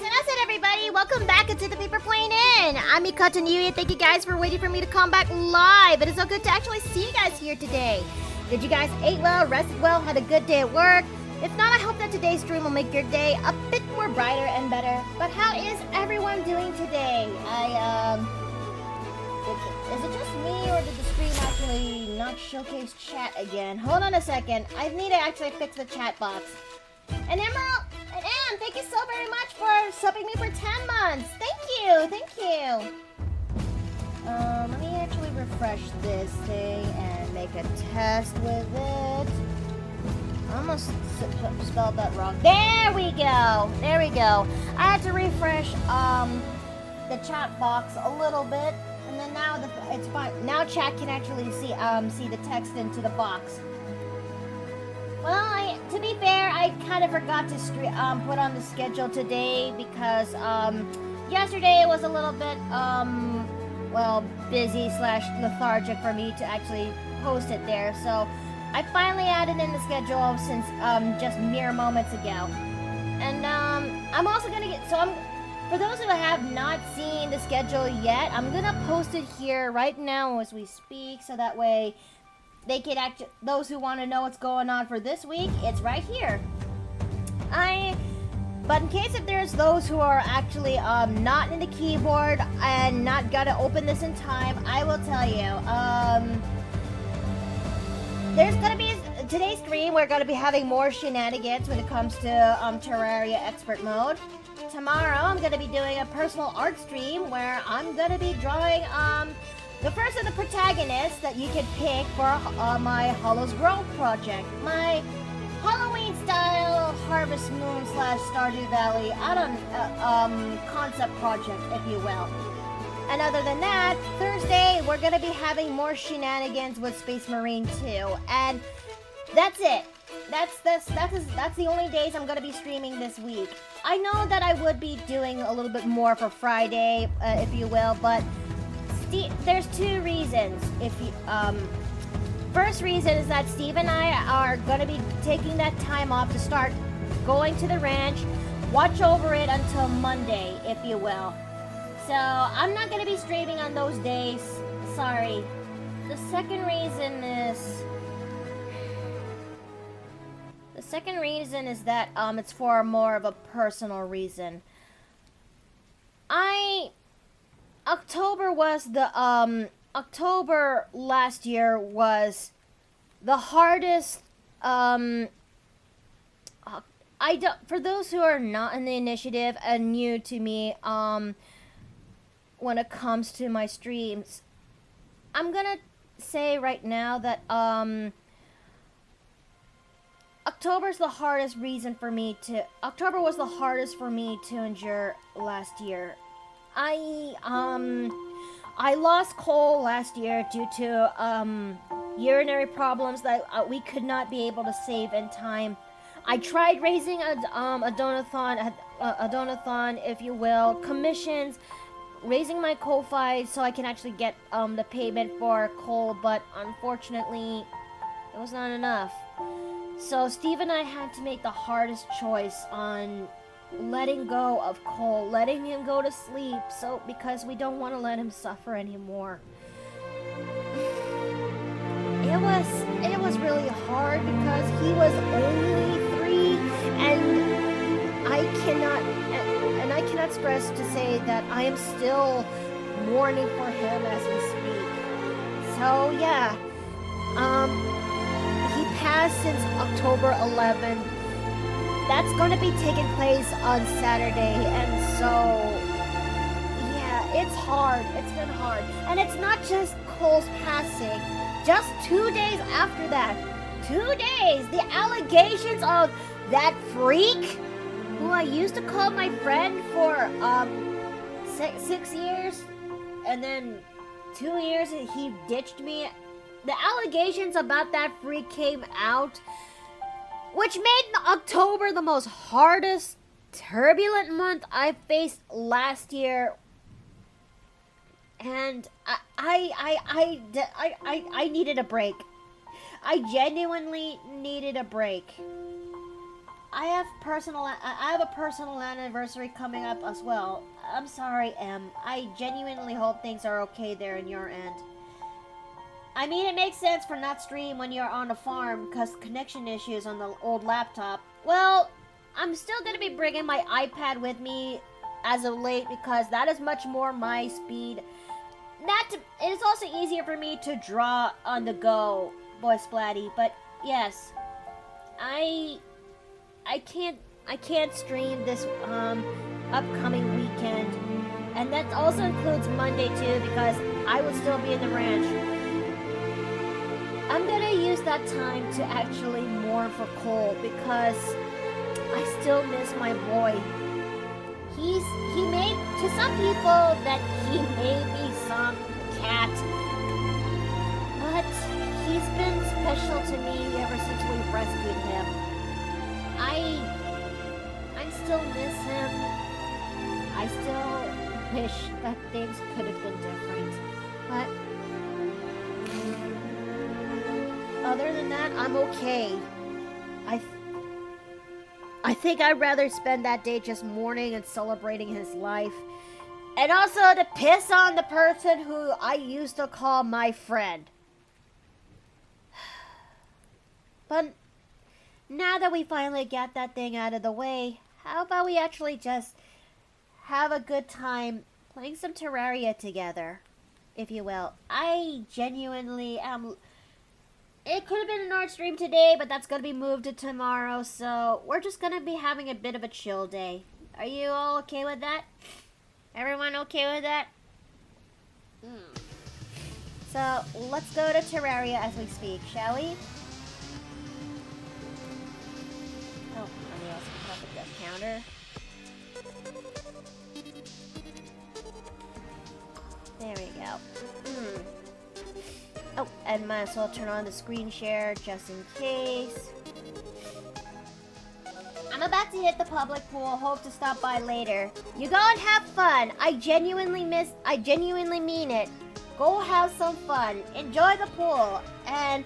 Asan everybody! Welcome back into the Paper Plane Inn! I'm Mikata Niuya. Thank you guys for waiting for me to come back live. It is so good to actually see you guys here today. Did you guys ate well, rested well, had a good day at work? If not, I hope that today's stream will make your day a bit more brighter and better. But how is everyone doing today? Is it just me, or did the stream actually not showcase chat again? Hold on a second. I need to actually fix the chat box. And Emerald and Anne, thank you so very much for subbing me for 10 months. Thank you. Let me actually refresh this thing and make a test with it. I almost spelled that wrong. There we go. I had to refresh the chat box a little bit, and then now it's fine. Now chat can actually see the text into the box. Well, to be fair, I kind of forgot to put on the schedule today because yesterday it was a little bit busy / lethargic for me to actually post it there. So I finally added in the schedule since just mere moments ago. And I'm also gonna for those who have not seen the schedule yet, I'm gonna post it here right now as we speak, so that way they can those who want to know what's going on for this week, it's right here. But in case if there's those who are actually not in the keyboard and not gonna open this in time, I will tell you. There's gonna be today's stream. We're gonna be having more shenanigans when it comes to Terraria expert mode. Tomorrow, I'm gonna be doing a personal art stream where I'm gonna be drawing the first of the protagonists that you can pick for my Hollow's Grove project. My Halloween-style Harvest Moon / Stardew Valley concept project, if you will. And other than that, Thursday, we're going to be having more shenanigans with Space Marine 2. And that's it. That's the only days I'm going to be streaming this week. I know that I would be doing a little bit more for Friday, if you will, but there's two reasons. First reason is that Steve and I are going to be taking that time off to start going to the ranch, watch over it until Monday, if you will. So I'm not going to be streaming on those days. Sorry. The second reason is that it's for more of a personal reason. October last year was the hardest. For those who are not in the initiative and new to me, when it comes to my streams, I'm gonna say right now that October was the hardest for me to endure last year. I lost Cole last year due to urinary problems that we could not be able to save in time. I tried raising a donathon, if you will, commissions, raising my Ko-Fi so I can actually get the payment for Cole, but unfortunately, it was not enough. So Steve and I had to make the hardest choice on letting go of Cole, letting him go to sleep, because we don't want to let him suffer anymore. It was really hard because he was only 3, and I cannot stress to say that I am still mourning for him as we speak. So yeah, he passed since October 11th. That's going to be taking place on Saturday, and so, yeah, it's hard. It's been hard. And it's not just Cole's passing. Just 2 days after that, 2 days, the allegations of that freak, who I used to call my friend for 6 years, and then 2 years he ditched me. The allegations about that freak came out, which made October the most hardest, turbulent month I faced last year. And I needed a break. I genuinely needed a break. I have a personal anniversary coming up as well. I'm sorry, Em. I genuinely hope things are okay there in your end. I mean, it makes sense for not stream when you're on a farm because connection issues on the old laptop. Well, I'm still gonna be bringing my iPad with me as of late because that is much more my speed. It is also easier for me to draw on the go, Boy Splatty. But yes, I can't stream this upcoming weekend, and that also includes Monday too because I will still be in the ranch. I'm gonna use that time to actually mourn for Cole because I still miss my boy. He made, to some people, that he may be some cat, but he's been special to me ever since we rescued him. I still miss him. I still wish that things could have been different, but other than that, I'm okay. I think I'd rather spend that day just mourning and celebrating his life. And also to piss on the person who I used to call my friend. But now that we finally got that thing out of the way, how about we actually just have a good time playing some Terraria together, if you will. I genuinely am... It could have been an art stream today, but that's going to be moved to tomorrow, so we're just going to be having a bit of a chill day. Are you all okay with that? Everyone okay with that? So, let's go to Terraria as we speak, shall we? Oh, let me also pop up that counter. There we go. Oh, and might as well turn on the screen share just in case. I'm about to hit the public pool. Hope to stop by later. You go and have fun. I genuinely mean it. Go have some fun. Enjoy the pool. And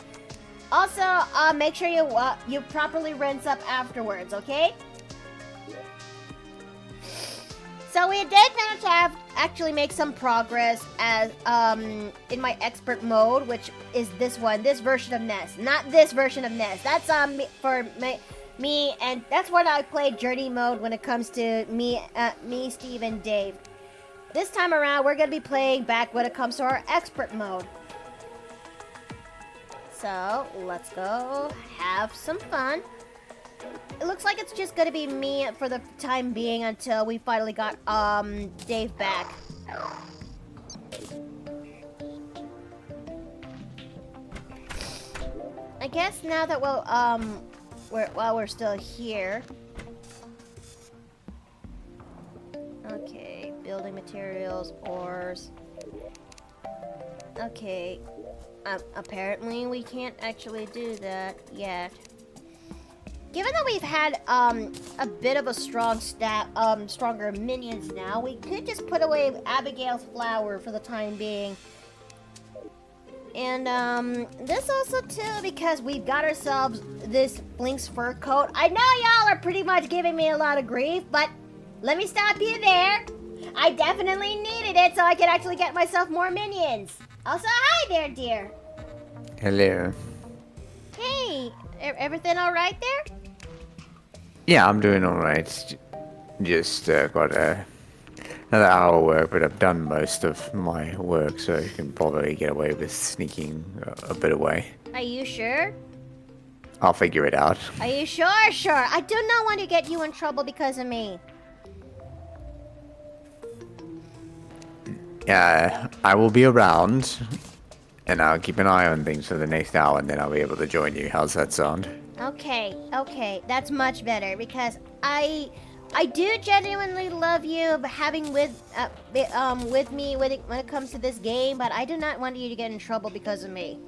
also, make sure you properly rinse up afterwards, okay? So we did manage to actually make some progress as in my expert mode, which is this version of Nest, not this version of Nest. That's for me, and that's when I play journey mode when it comes to me, Steve, and Dave. This time around, we're gonna be playing back when it comes to our expert mode. So let's go have some fun. It looks like it's just gonna be me for the time being until we finally got Dave back. I guess now that while we're still here. Okay, building materials, ores. Okay, apparently we can't actually do that yet. Given that we've had a bit of a stronger minions now, we could just put away Abigail's flower for the time being. And this also too, because we've got ourselves this Flink's fur coat. I know y'all are pretty much giving me a lot of grief, but let me stop you there. I definitely needed it so I could actually get myself more minions. Also, hi there, dear. Hello. Hey, everything all right there? Yeah, I'm doing alright. Just got another hour work, but I've done most of my work, so you can probably get away with sneaking a bit away. Are you sure? I'll figure it out. Are you sure? Sure. I do not want to get you in trouble because of me. I will be around, and I'll keep an eye on things for the next hour, and then I'll be able to join you. How's that sound? Okay, that's much better because I do genuinely love you having with me when it comes to this game, but I do not want you to get in trouble because of me.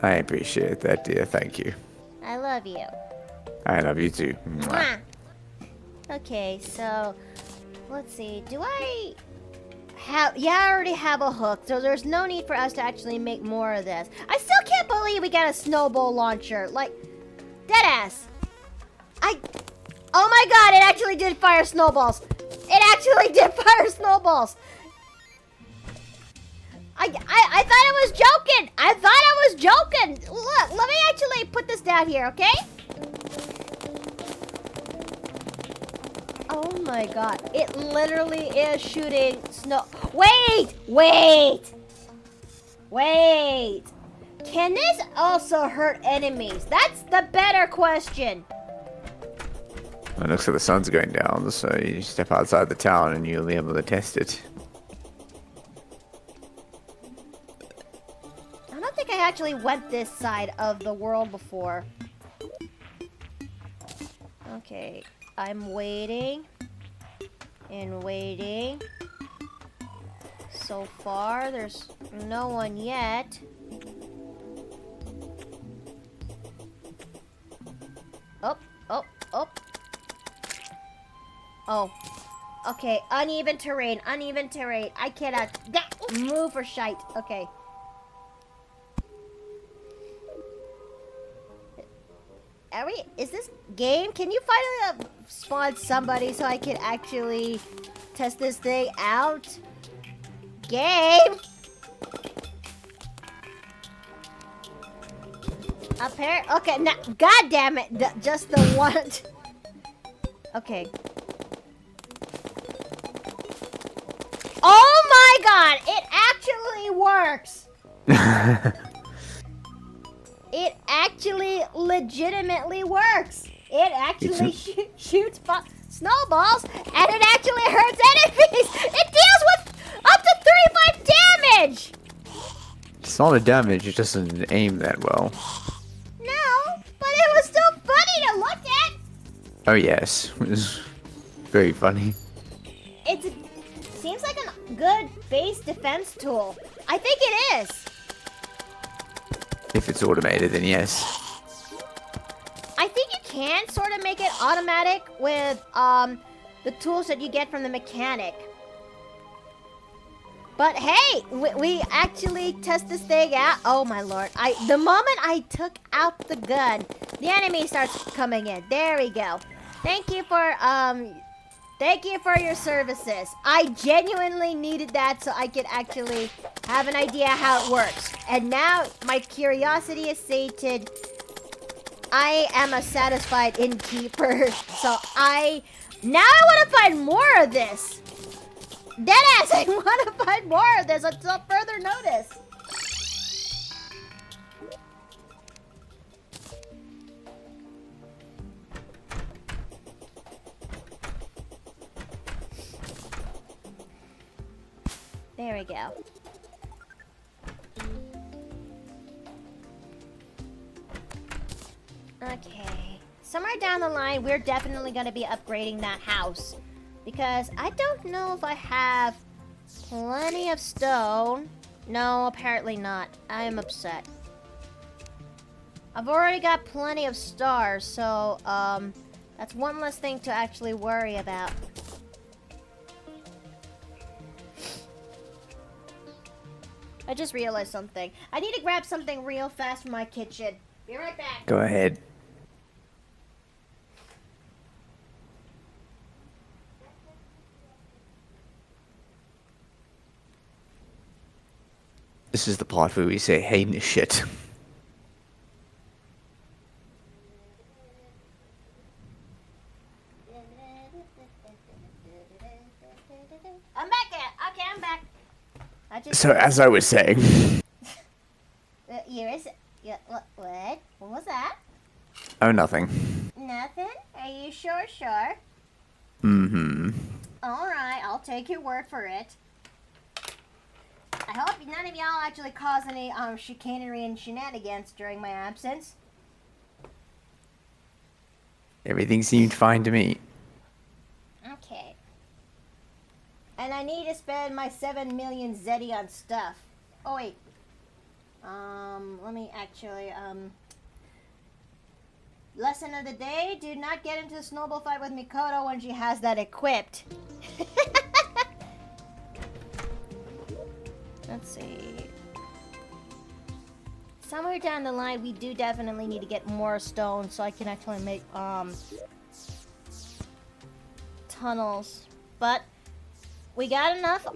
I appreciate that, dear. Thank you. I love you. I love you too. Mwah. Okay, so let's see. Do I have? Yeah, I already have a hook, so there's no need for us to actually make more of this. I still can't believe we got a snowball launcher. Like, deadass. Oh my god, it actually did fire snowballs. It actually did fire snowballs. I thought I was joking. I thought I was joking. Look, let me actually put this down here, okay? Oh my god. It literally is shooting snow. Wait! Can this also hurt enemies? That's the better question. It looks like the sun's going down, so you step outside the town and you'll be able to test it. I don't think I actually went this side of the world before. Okay, I'm waiting and waiting. So far, there's no one yet. Oh. Oh. Okay, uneven terrain. I cannot move for shite. Okay. Is this game? Can you finally spawn somebody so I can actually test this thing out? Game? Okay, now, god damn it, just the one. Okay. Oh my god, it actually works. It actually legitimately works. It actually shoots snowballs, and it actually hurts enemies. It deals with up to 35 damage. It's not a damage, it doesn't aim that well. No, but it was still funny to look at. Oh yes, it was very funny. Seems like a good base defense tool. I think it is. If it's automated, then yes. I think you can sort of make it automatic with the tools that you get from the mechanic. But hey, we actually test this thing out. Oh my lord! The moment I took out the gun, the enemy starts coming in. There we go. Thank you for your services. I genuinely needed that so I could actually have an idea how it works. And now my curiosity is sated. I am a satisfied innkeeper. So now I want to find more of this. Deadass, I want to find more of this until further notice. There we go. Okay. Somewhere down the line, we're definitely going to be upgrading that house. Because I don't know if I have plenty of stone. No, apparently not. I am upset. I've already got plenty of stars, so that's one less thing to actually worry about. I just realized something. I need to grab something real fast from my kitchen. Be right back. Go ahead. This is the part where we say, hey, shit. I'm back at. Okay, I'm back. So, as I was saying... What? What was that? Oh, nothing. Nothing? Are you sure? Mm-hmm. Alright, I'll take your word for it. I hope none of y'all actually caused any chicanery and shenanigans during my absence. Everything seemed fine to me. Okay. And I need to spend my 7 million Zeti on stuff. Oh, wait. Let me actually, lesson of the day, do not get into a snowball fight with Mikoto when she has that equipped. Let's see. Somewhere down the line, we do definitely need to get more stone so I can actually make, tunnels, but we got enough.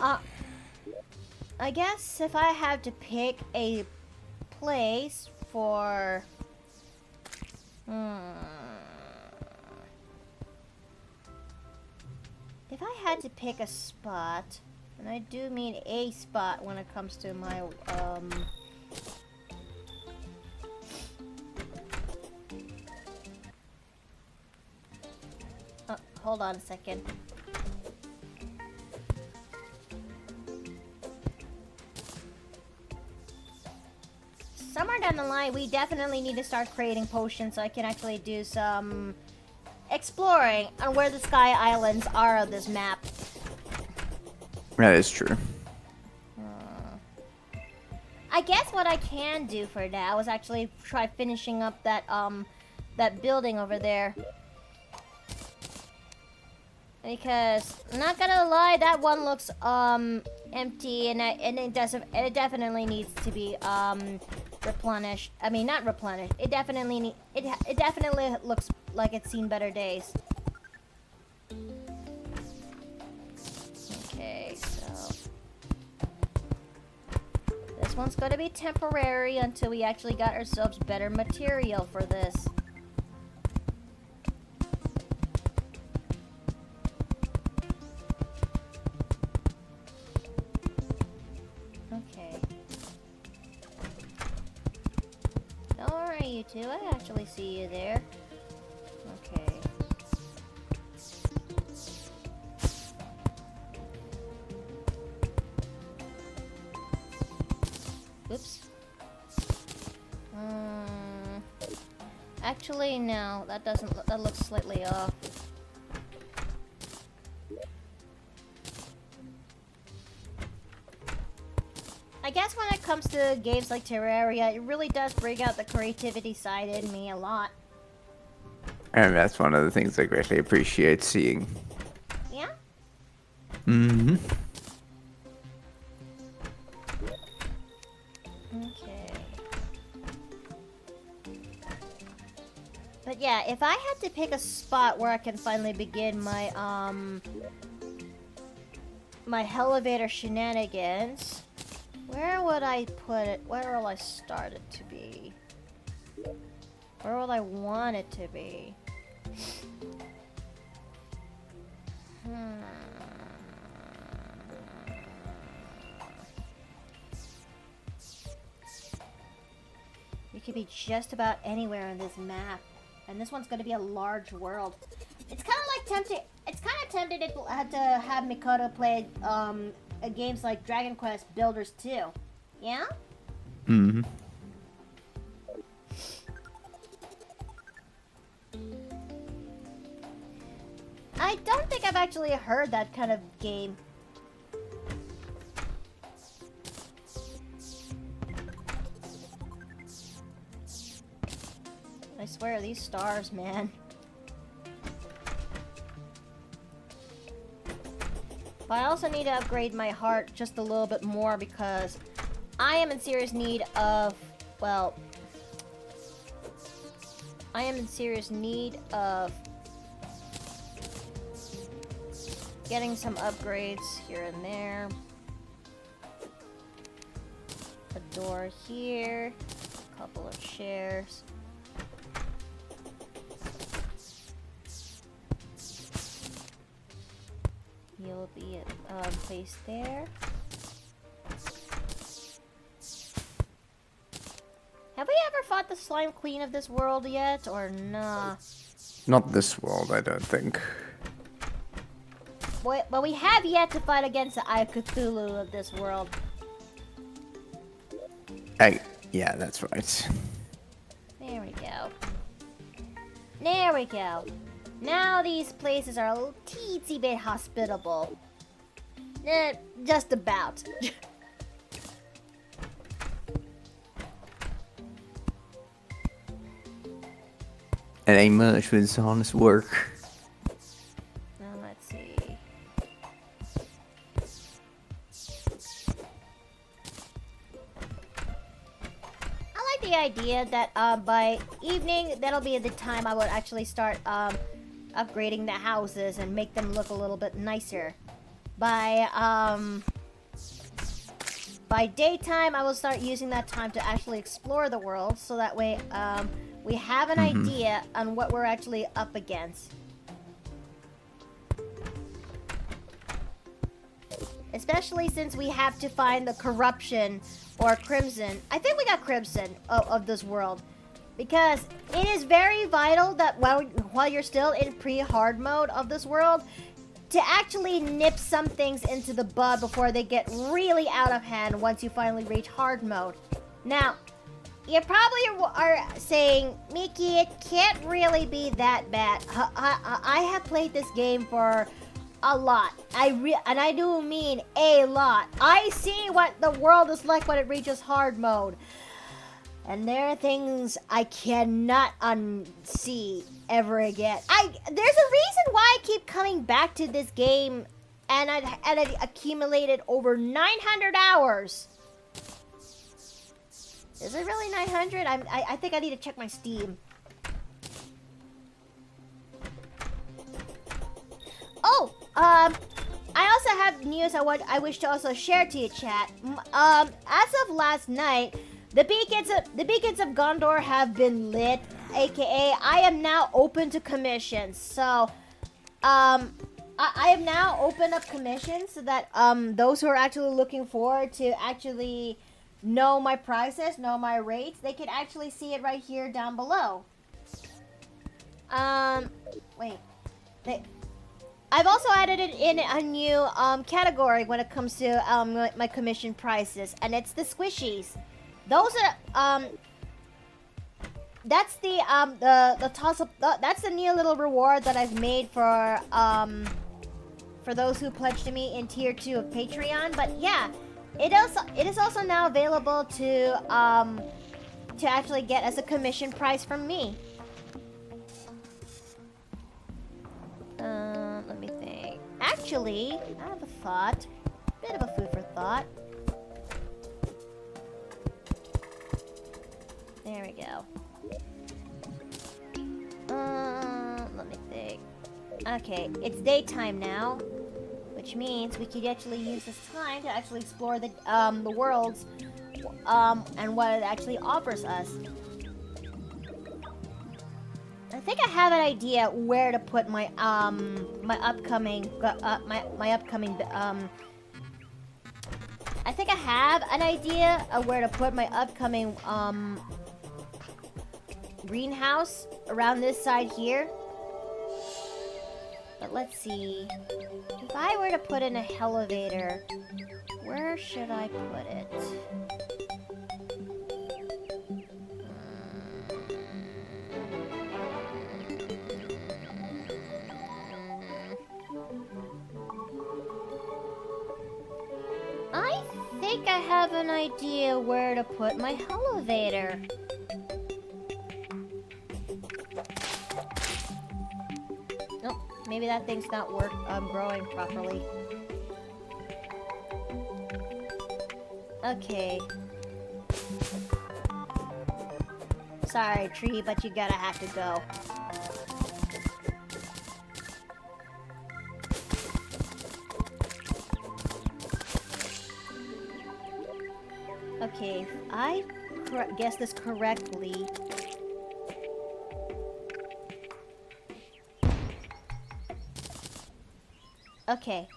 I guess if I have to pick a place for... If I had to pick a spot, and I do mean a spot when it comes to my, Oh, hold on a second. Somewhere down the line, we definitely need to start creating potions so I can actually do some exploring on where the Sky Islands are on this map. That is true. I guess what I can do for now is actually try finishing up that that building over there. Because not gonna lie, that one looks empty, and it definitely needs to be replenished. I mean, not replenished. It definitely looks like it's seen better days. Okay, so this one's gonna be temporary until we actually got ourselves better material for this. Okay. Don't worry, you two. I actually see you there. Okay. Oops. Actually, no. That doesn't. That looks slightly off. I guess when it comes to games like Terraria, it really does bring out the creativity side in me a lot. And that's one of the things I greatly appreciate seeing. Yeah? Mm-hmm. Okay. But yeah, if I had to pick a spot where I can finally begin my, my elevator shenanigans, where would I put it? Where will I start it to be? Where will I want it to be? You could be just about anywhere on this map. And this one's going to be a large world. It's kind of like tempting. It's kind of tempting to have Mikoto play games like Dragon Quest Builders 2. Yeah? Mm-hmm. I don't think I've actually heard that kind of game. I swear, these stars, man. But I also need to upgrade my heart just a little bit more because I am in serious need of, well, I am in serious need of getting some upgrades here and there. A door here, a couple of chairs. You'll be placed there. Have we ever fought the slime queen of this world yet, or nah? Not this world, I don't think. But we have yet to fight against the Eye of Cthulhu of this world. Yeah, that's right. There we go. There we go. Now these places are a little teensy bit hospitable. Just about. It ain't much, but it's honest work. Now let's see. I like the idea that by evening, that'll be the time I would actually start upgrading the houses and make them look a little bit nicer. By daytime, I will start using that time to actually explore the world, so that way we have an idea on what we're actually up against. Especially since we have to find the corruption or crimson. I think we got crimson of this world. Because it is very vital that while you're still in pre-hard mode of this world, to actually nip some things into the bud before they get really out of hand once you finally reach hard mode. Now, you probably are saying, Mickey, it can't really be that bad. I have played this game for a lot. And I do mean a lot. I see what the world is like when it reaches hard mode. And there are things I cannot unsee ever again. There's a reason why I keep coming back to this game, and I accumulated over 900 hours. Is it really 900? I think I need to check my Steam. Oh, I also have news I wish to also share to you, chat. As of last night, the beacons of Gondor have been lit, aka I am now open to commissions. So, I have now opened up commissions so that those who are actually looking forward to actually know my prices, know my rates, they can actually see it right here down below. Wait. I've also added it in a new category when it comes to my commission prices, and it's the squishies. Those are that's the toss up. That's the new little reward that I've made for those who pledge to me in tier 2 of Patreon. But yeah, it is also now available to actually get as a commission price from me. Let me think. Actually, I have a thought. Bit of a food for thought. There we go. Let me think. Okay, it's daytime now, which means we could actually use this time to actually explore the worlds, and what it actually offers us. I think I have an idea where to put my my upcoming I think I have an idea of where to put my upcoming greenhouse around this side here. But let's see. If I were to put in a elevator, where should I put it? I think I have an idea where to put my elevator. Oh, maybe that thing's not growing properly. Okay. Sorry, tree, but you gotta have to go. Okay, if I guess this correctly. Okay.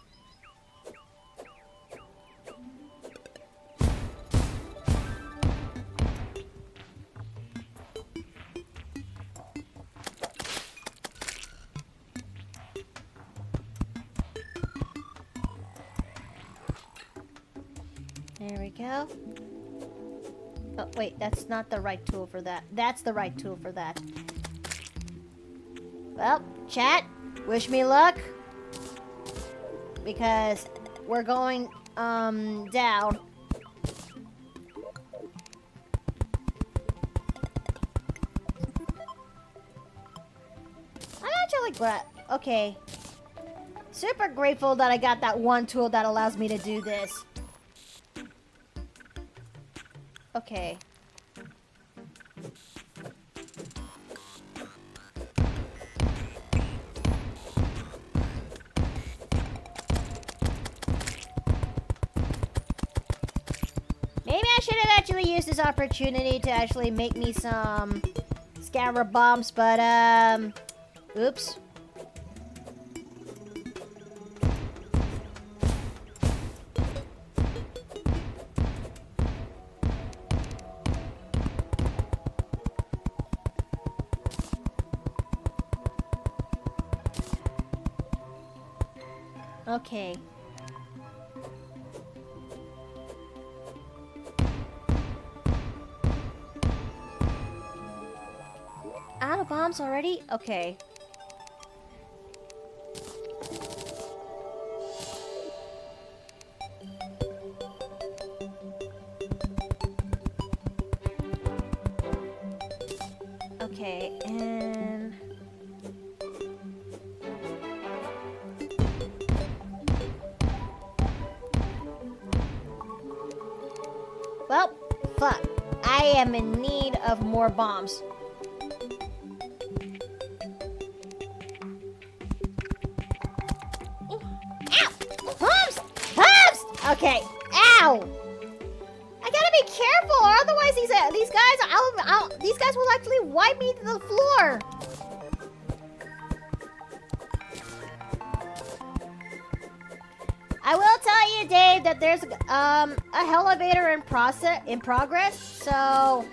There we go. Oh, wait, that's not the right tool for that. That's the right tool for that. Well, chat, wish me luck. Because we're going, down. I'm actually glad. Okay. Super grateful that I got that one tool that allows me to do this. Okay. actually use this opportunity to actually make me some scour bombs, but oops. Okay. Out of bombs already? Okay. Okay, and... Well, fuck. I am in need of more bombs. Ow! Bombs! Bombs! Okay. Ow! I gotta be careful, or otherwise these guys will actually wipe me to the floor. I will tell you, Dave, that there's a elevator in progress. So,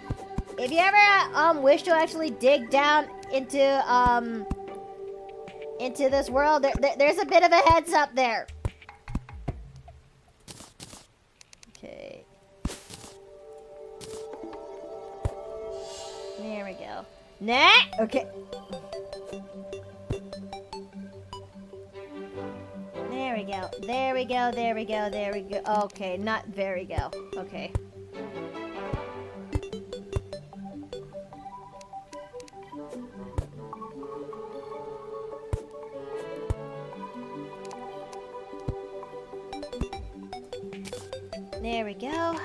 if you ever wish to actually dig down into this world, there's a bit of a heads up there. Okay. There we go. Nah. Okay. There we go. There we go. There we go. There we go. Okay, not there we go. Okay. There we go.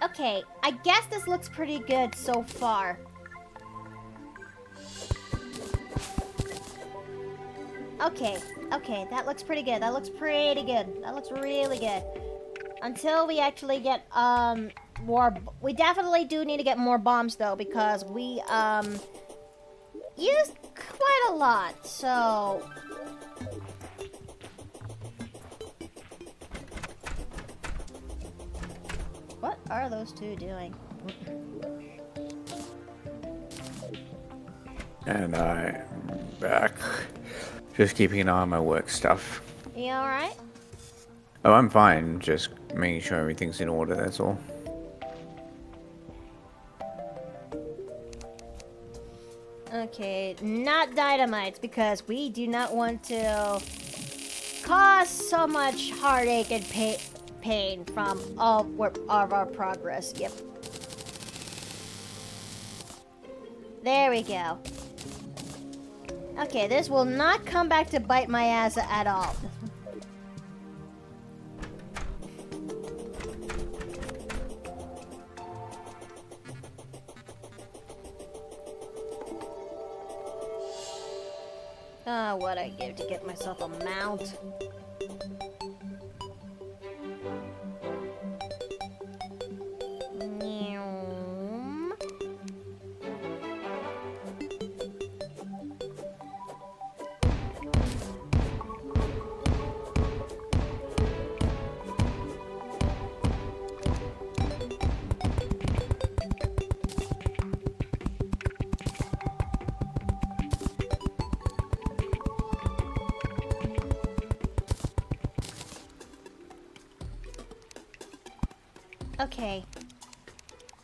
Okay, I guess this looks pretty good so far. Okay, that looks pretty good. That looks pretty good. That looks really good. Until we actually get, more... We definitely do need to get more bombs, though, because we, used quite a lot, so... What are those two doing? And I'm back. Just keeping an eye on my work stuff. You alright? Oh, I'm fine. Just making sure everything's in order, that's all. Okay, not dynamites, because we do not want to cause so much heartache and pain from all of our progress. Yep. There we go. Okay, this will not come back to bite my ass at all. Ah, what I give to get myself a mount. Okay.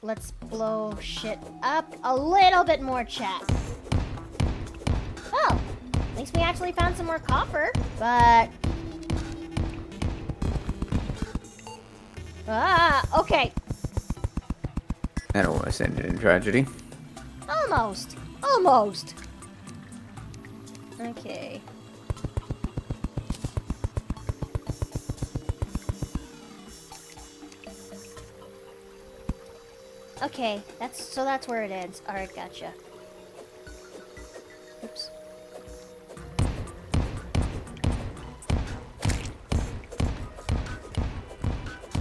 Let's blow shit up a little bit more, chat. Oh, at least we actually found some more copper, but... Ah, okay. That almost ended in tragedy. Almost. Almost. Okay. Okay, that's where it ends. Alright, gotcha. Oops.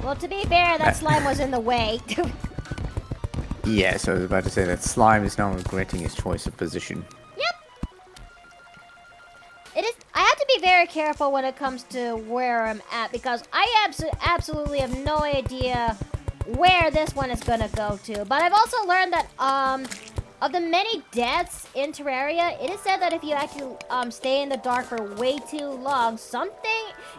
Well, to be fair, that slime was in the way. Yes, I was about to say that slime is now regretting his choice of position. Yep. It is. I have to be very careful when it comes to where I'm at because I absolutely have no idea where this one is gonna go to. But I've also learned that of the many deaths in Terraria, it is said that if you actually stay in the dark for way too long,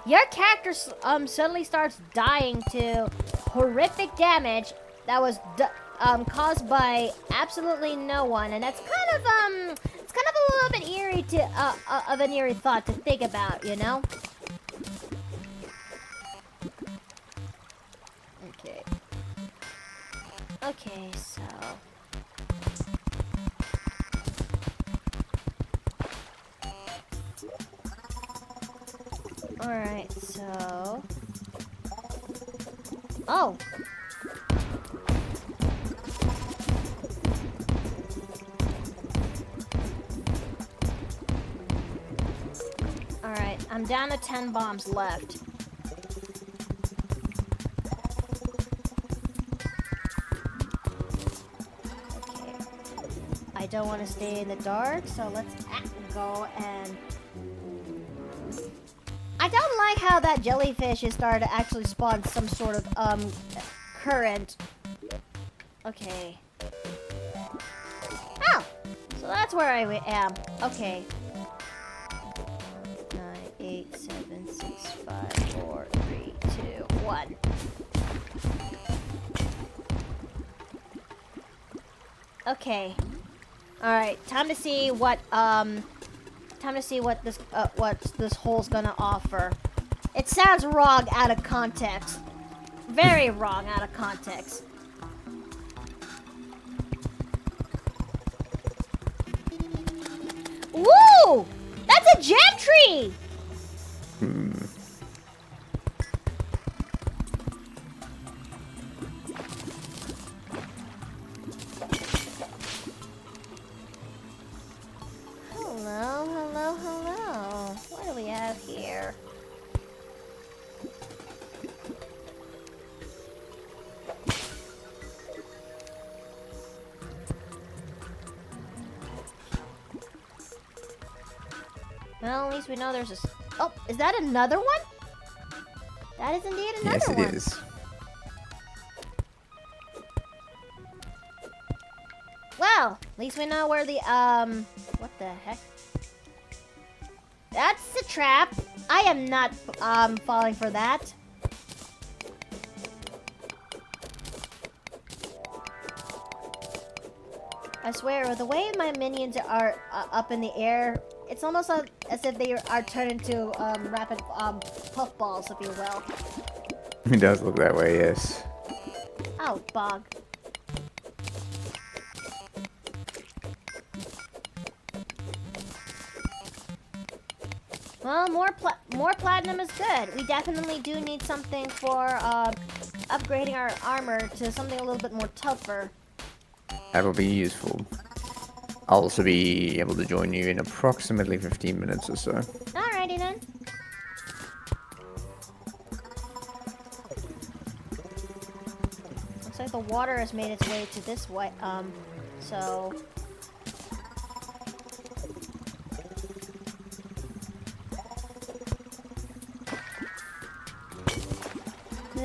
your character suddenly starts dying to horrific damage that was caused by absolutely no one, and that's kind of a little bit eerie of an eerie thought to think about, you know? Okay. Okay, so. Alright, so. Oh! Alright, I'm down to 10 bombs left. Okay. I don't want to stay in the dark, so let's go and... I don't like how that jellyfish is starting to actually spawn some sort of, current. Okay. Oh! So that's where I am. Okay. 9, 8, 7, 6, 5, 4, 3, 2, 1. Okay. Alright, time to see what this hole's gonna offer. It sounds wrong out of context. Very wrong out of context. Woo! That's a gem tree! Hello, hello, hello. What do we have here? Well, at least we know there's a... Oh, is that another one? That is indeed another one. Yes, it is. Well, at least we know where the, what the heck? That's the trap. I am not, falling for that. I swear, with the way my minions are up in the air, it's almost as if they are turned into rapid puffballs, if you will. It does look that way, yes. Oh, bog. Well, more platinum is good. We definitely do need something for upgrading our armor to something a little bit more tougher. That'll be useful. I'll also be able to join you in approximately 15 minutes or so. Alrighty then. Looks like the water has made its way to this way, so...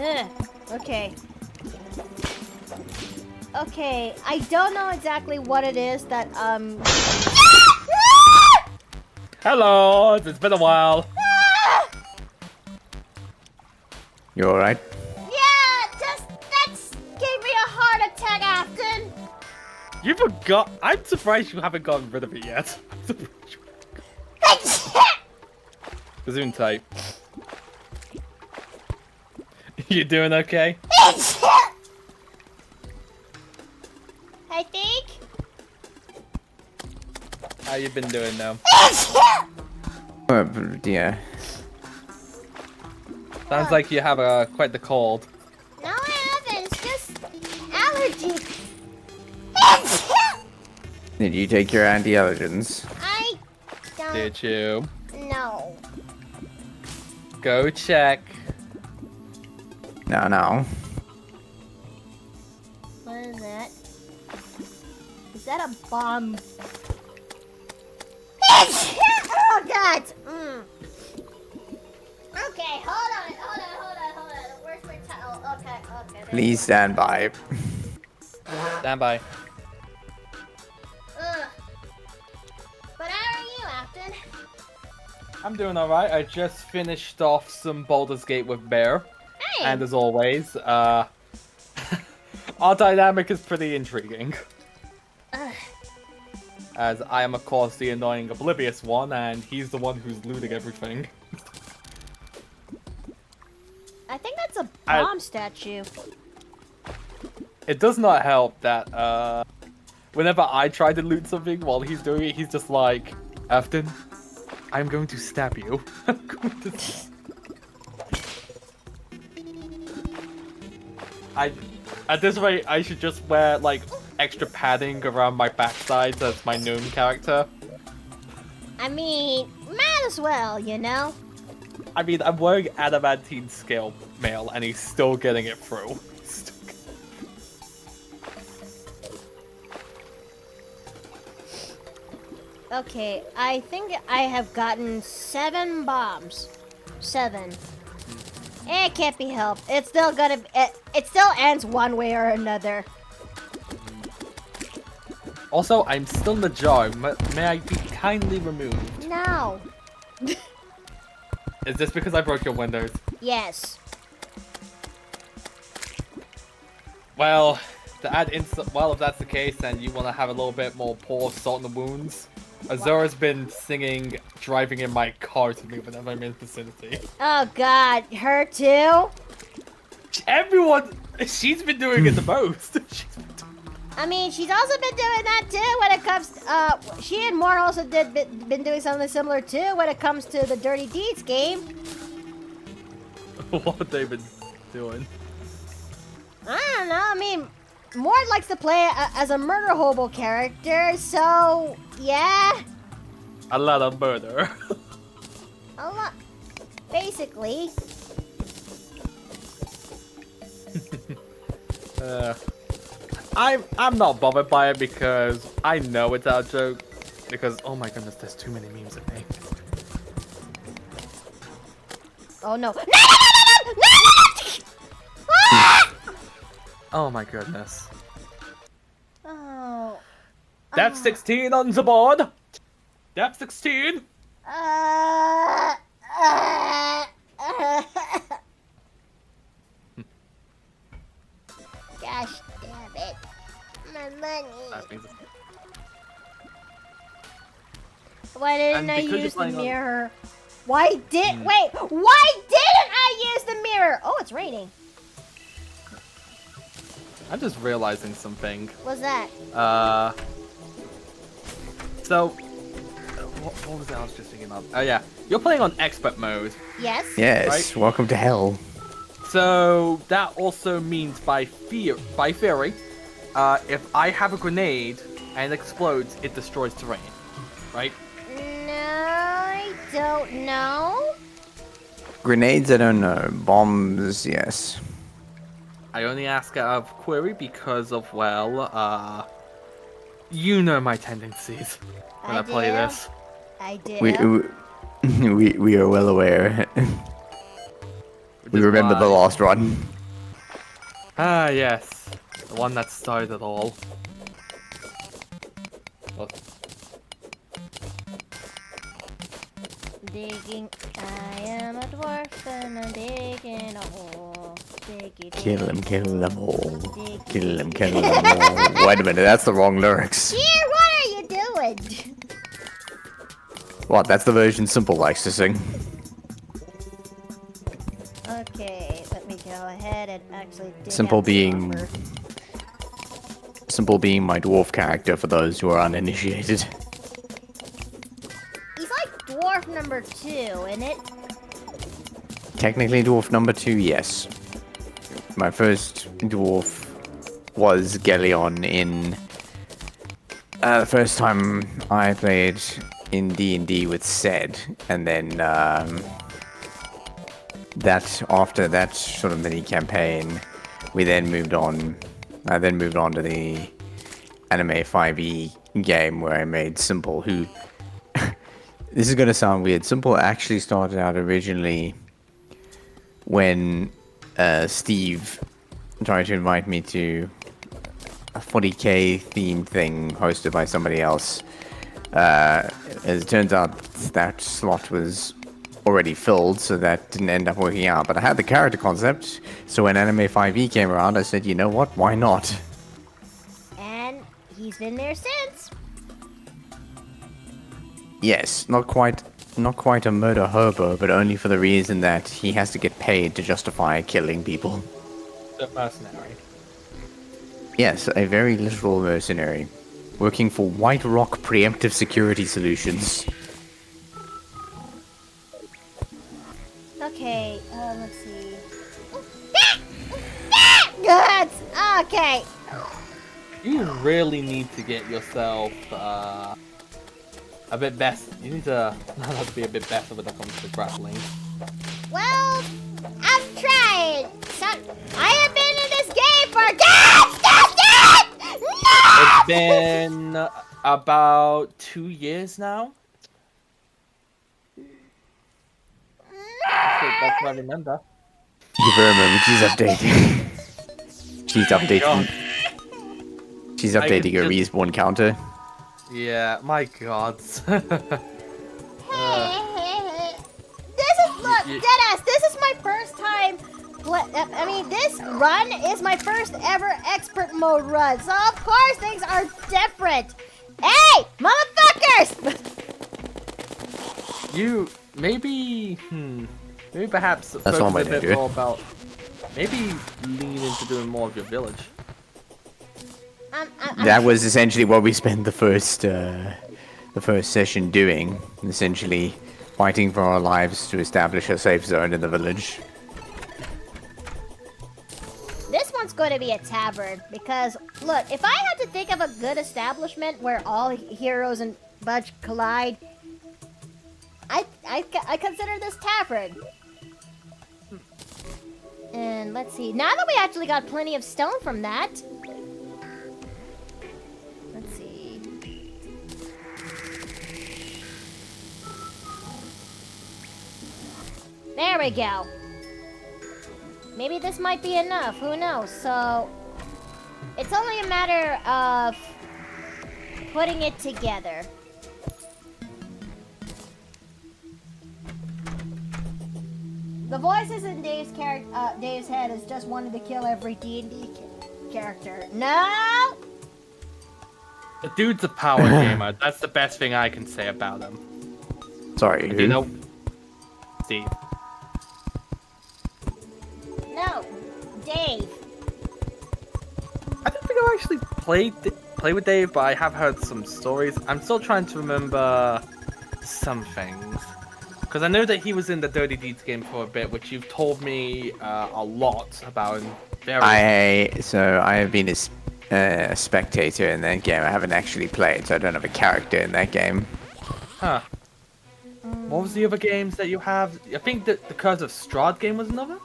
Ugh, okay. Okay, I don't know exactly what it is that, Hello, it's been a while. You alright? Yeah, that gave me a heart attack, Afton. You forgot. I'm surprised you haven't gotten rid of it yet. Zoom tight. You doing okay? I think. How you been doing now? Yeah. Sounds like you have quite the cold. No, I haven't. It's just allergy. Did you take your anti-allergens? I don't Did you? know. Go check. No. What is that? Is that a bomb? Oh God! Okay, hold on. Where's my towel? Okay. there we Please go. stand by. Stand by. Ugh. But how are you, Afton? I'm doing alright. I just finished off some Baldur's Gate with Bear. Hey! And as always, our dynamic is pretty intriguing. Ugh. As I am, of course, the annoying oblivious one, and he's the one who's looting everything. I think that's a bomb statue. It does not help that, whenever I try to loot something while he's doing it, he's just like, Afton, I'm going to stab you. I'm going to... At this rate, I should just wear, like, extra padding around my backside as my gnome character. I mean, might as well, you know? I mean, I'm wearing adamantine scale mail, and he's still getting it through. Okay, I think I have gotten 7 bombs. 7. It can't be helped. It's still gonna. It still ends one way or another. Also, I'm still in the jar. May I be kindly removed? No. Is this because I broke your windows? Yes. Well, to add well, if that's the case, then you want to have a little bit more pour salt in the wounds. Azura's been singing, driving in my car to me whenever I'm in the vicinity. Oh God, her too. Everyone, she's been doing it the most. I mean, she's also been doing that too when it comes. She and Mort also been doing something similar too when it comes to the Dirty Deeds game. What have they been doing? I don't know. I mean, Mort likes to play as a murder hobo character, so yeah. A lot of murder. A lot, basically. I'm not bothered by it because I know it's our joke. Because oh my goodness, there's too many memes of me. Oh no! No! Ah! Oh my goodness. Oh. Depth 16 on the board. Depth 16. Uh, Gosh damn it. My money. Why didn't And I because you're use the playing on- mirror? Why didn't I use the mirror? Oh, it's raining. I'm just realizing something. What's that? So, what was it I was just thinking of? Oh yeah, you're playing on expert mode. Yes? Yes, Right. welcome to hell. So that also means by theory, if I have a grenade and it explodes, it destroys terrain, right? No, I don't know. Grenades, I don't know. Bombs, yes. I only ask out of query because of, well, you know my tendencies when I play do. this. I did. We are well aware. Which We is remember why- the last run. Ah, yes. The one that started it all. Well, Digging, I am a dwarf and I'm digging a hole. Diggy, Kill them all. diggy, Kill them all. Wait a minute, that's the wrong lyrics. Dear, what are you doing? What, that's the version Simple likes to sing. Okay, let me go ahead and actually dig Simple out the being- offer. Simple being my dwarf character for those who are uninitiated. He's like dwarf number 2, isn't it? Technically dwarf number 2, yes. My first dwarf was Gelion in The first time I played in D&D with Sed, and then that after that sort of mini campaign, we then moved on. I then moved on to the Anime 5e game where I made Simple, who this is gonna sound weird. Simple actually started out originally when Steve tried to invite me to a 40k themed thing hosted by somebody else. As it turns out, that slot was already filled, so that didn't end up working out. But I had the character concept, so when Anime 5e came around, I said, you know what, why not? And he's been there since. Yes, not quite a murder hobo, but only for the reason that he has to get paid to justify killing people. The mercenary. Yes, a very literal mercenary, working for White Rock Preemptive Security Solutions. Okay, let's see. Good! Okay. You really need to get yourself a bit better. You need to learn how to be a bit better when it comes to grappling. Well, I'm trying. So, I have been in this game for God, no! It's been about 2 years now. That's what I remember. Give her a moment, she's updating. She's updating. She's updating her respawn counter. Yeah, my god. This is, look, deadass, this is my first time, I mean, this run is my first ever expert mode run, so of course things are different. Hey, motherfuckers! You, maybe perhaps That's focus one way a to bit do it. more about, maybe lean into doing more of your village. That was essentially what we spent the first session doing, essentially fighting for our lives to establish a safe zone in the village. This one's going to be a tavern, because, look, if I had to think of a good establishment where all heroes and Budge collide, I consider this tavern. And let's see, now that we actually got plenty of stone from that, let's see. There we go. Maybe this might be enough, who knows? So, it's only a matter of putting it together. The voices in Dave's head is just wanting to kill every D&D character. No! The dude's a power gamer. That's the best thing I can say about him. Sorry, Do who? you know? Steve. No, Dave. I don't think I've actually played with Dave, but I have heard some stories. I'm still trying to remember some things. Because I know that he was in the Dirty Deeds game for a bit, which you've told me a lot about. I have been a spectator in that game. I haven't actually played, so I don't have a character in that game. Huh. What was the other games that you have? I think that the Curse of Strahd game was another?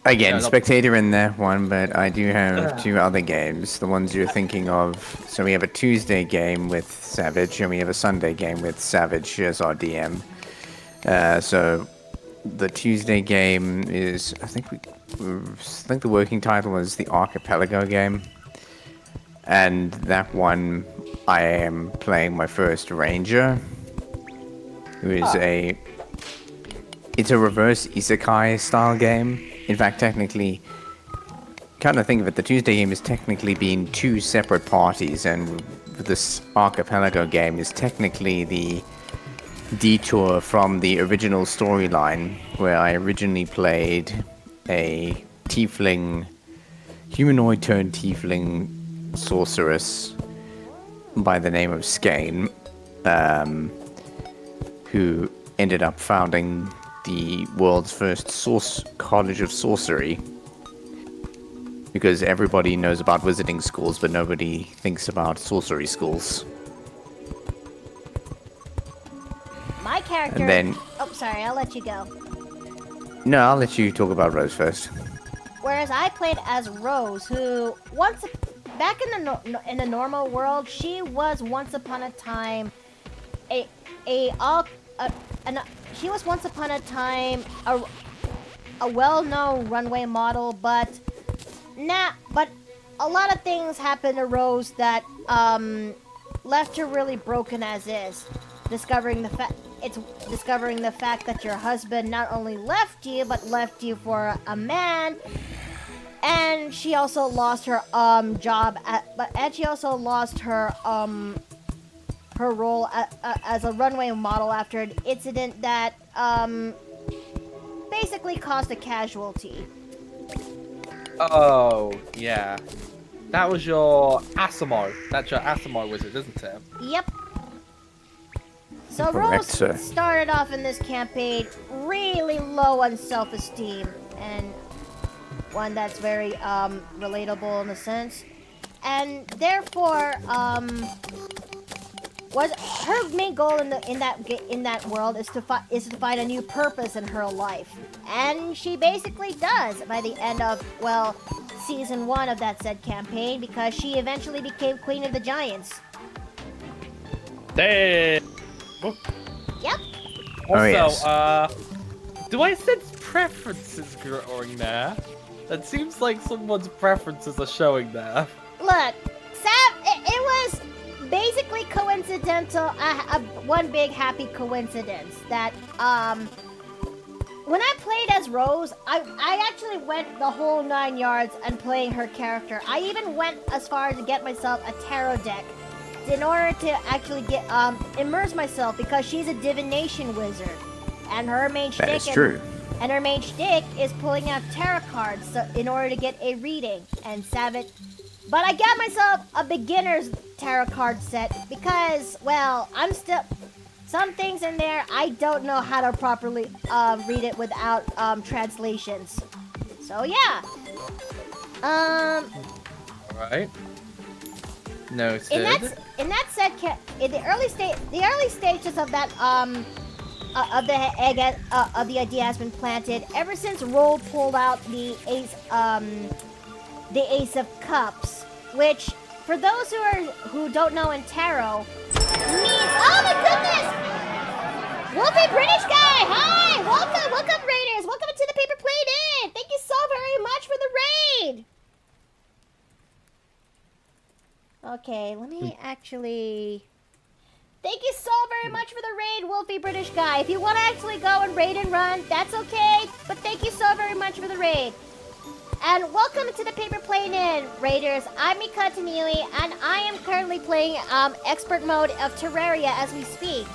Again, Yeah, spectator in that one, but I do have two other games. The ones you're thinking of. So we have a Tuesday game with Savage, and we have a Sunday game with Savage as our DM. So the Tuesday game is, I think the working title was the Archipelago game, and that one I am playing my first ranger, who is it's a reverse isekai style game. In fact, technically, kind of think of it, the Tuesday game is technically being two separate parties, and this Archipelago game is technically the detour from the original storyline, where I originally played a tiefling, humanoid turned tiefling sorceress by the name of Skane, who ended up founding the world's first college of sorcery. Because everybody knows about wizarding schools, but nobody thinks about sorcery schools. My character. And then... Oh, sorry. I'll let you go. No, I'll let you talk about Rose first. Whereas I played as Rose, who back in the normal world, she was once upon a time she was once upon a time a well-known runway model, but a lot of things happened to Rose that left her really broken as is. Discovering the fact that your husband not only left you, but left you for a man, and she also lost her job and she also lost her her role as a runway model after an incident that basically caused a casualty. Oh, yeah. That was your Asimo. That's your Asimo wizard, isn't it? Yep. So Correct, Rose sir. started off in this campaign really low on self-esteem, and one that's very relatable in a sense, and therefore was her main goal in that world is to find a new purpose in her life, and she basically does by the end of season 1 of that said campaign, because she eventually became Queen of the Giants. Damn. Yep. Also, yes. Do I sense preferences growing there? It seems like someone's preferences are showing there. Look, it was basically coincidental, one big happy coincidence that when I played as Rose, I actually went the whole 9 yards and playing her character. I even went as far as to get myself a tarot deck in order to actually get immerse myself, because she's a divination wizard, and her main shtick That is true. And her main shtick is pulling out tarot cards in order to get a reading and Savage. But I got myself a beginner's tarot card set because, I'm still... Some things in there, I don't know how to properly read it without translations. So, yeah. Alright. Noted. In that set, in the early stages of that of the idea has been planted ever since Roll pulled out the Ace of Cups, which for those who don't know in tarot means, oh my goodness, Wolfie British guy, hi, welcome raiders, welcome to the Paper Plate Inn. Thank you so very much for the raid. Okay, let me actually... Thank you so very much for the raid, Wolfie British guy. If you want to actually go and raid and run, that's okay. But thank you so very much for the raid. And welcome to the Paper Plane Inn, raiders. I'm Mika Taniui, and I am currently playing expert mode of Terraria as we speak.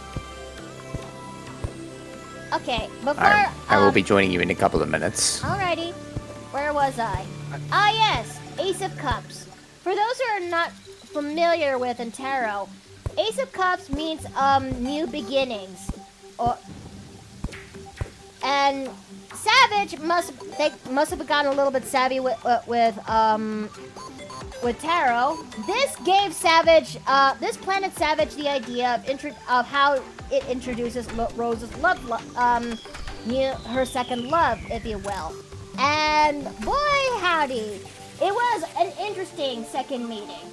Okay, before... I will be joining you in a couple of minutes. Alrighty. Where was I? Ah, yes. Ace of Cups. For those who are not familiar with in tarot, Ace of Cups means new beginnings, and Savage must have gotten a little bit savvy with tarot. This gave Savage, this planted Savage the idea of how it introduces Rose's love, her second love, if you will. And boy howdy, it was an interesting second meeting.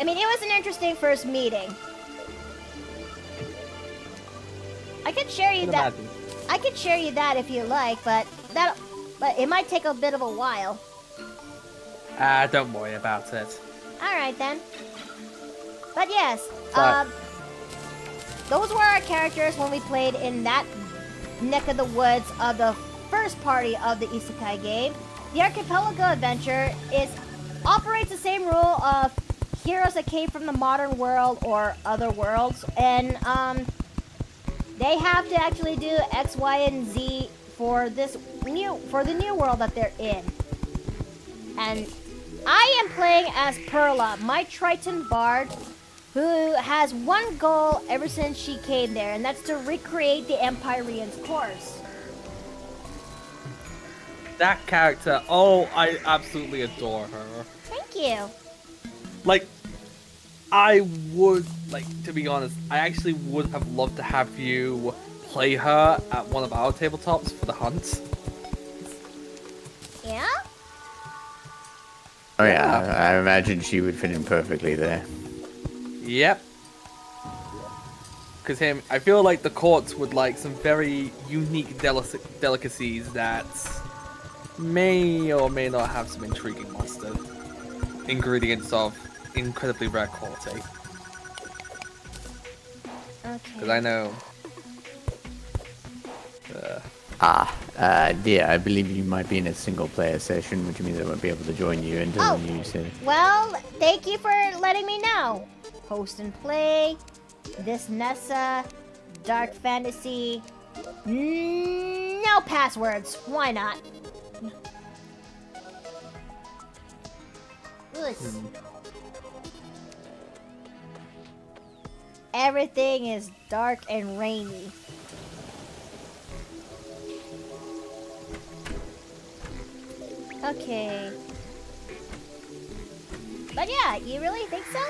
I mean, it was an interesting first meeting. I could share you that. I could share you that if you like, but it might take a bit of a while. Don't worry about it. All right then. But yes, But... those were our characters when we played in that neck of the woods of the first party of the Isekai game. The Archipelago Adventure operates the same rule of heroes that came from the modern world or other worlds, and they have to actually do X, Y, and Z for the new world that they're in. And I am playing as Perla, my Triton Bard, who has one goal ever since she came there, and that's to recreate the Empyrean's course. That character, oh, I absolutely adore her. Thank you. Like, I would, like, to be honest, I actually would have loved to have you play her at one of our tabletops for the hunt. Yeah? Oh Yeah. yeah, I imagine she would fit in perfectly there. Yep. Because I feel like the courts would like some very unique delicacies that may or may not have some intriguing monster ingredients of incredibly rare quality. Because I Okay. know. Yeah, I believe you might be in a single player session, which means I won't be able to join you until Oh. you said. Well, thank you for letting me know. Host and play. This Nessa. Dark fantasy. No passwords. Why not? Ugh. Everything is dark and rainy. Okay. But yeah, you really think so?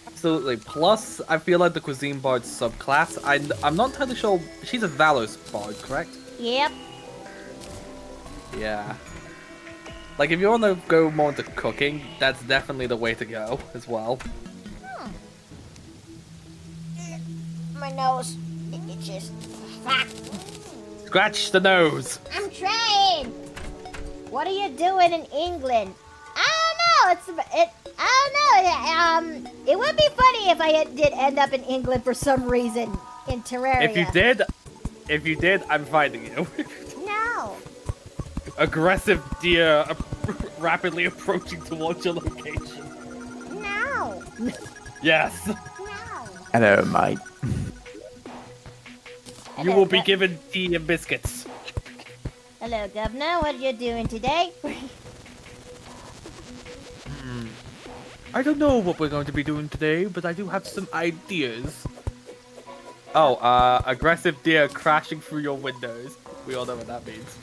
Absolutely. Plus, I feel like the Cuisine Bard subclass, I'm not entirely sure. She's a Valos Bard, correct? Yep. Yeah. Like, if you want to go more into cooking, that's definitely the way to go as well. My nose. It's just. Fuck. Scratch the nose! I'm trying. What are you doing in England? I don't know. I don't know. It would be funny if I did end up in England for some reason in Terraria. If you did, I'm finding you. No. Aggressive deer rapidly approaching towards your location. No. Yes. No. Hello, mate. You will be given tea and biscuits. Hello, Governor. What are you doing today? I don't know what we're going to be doing today, but I do have some ideas. Oh, aggressive deer crashing through your windows. We all know what that means.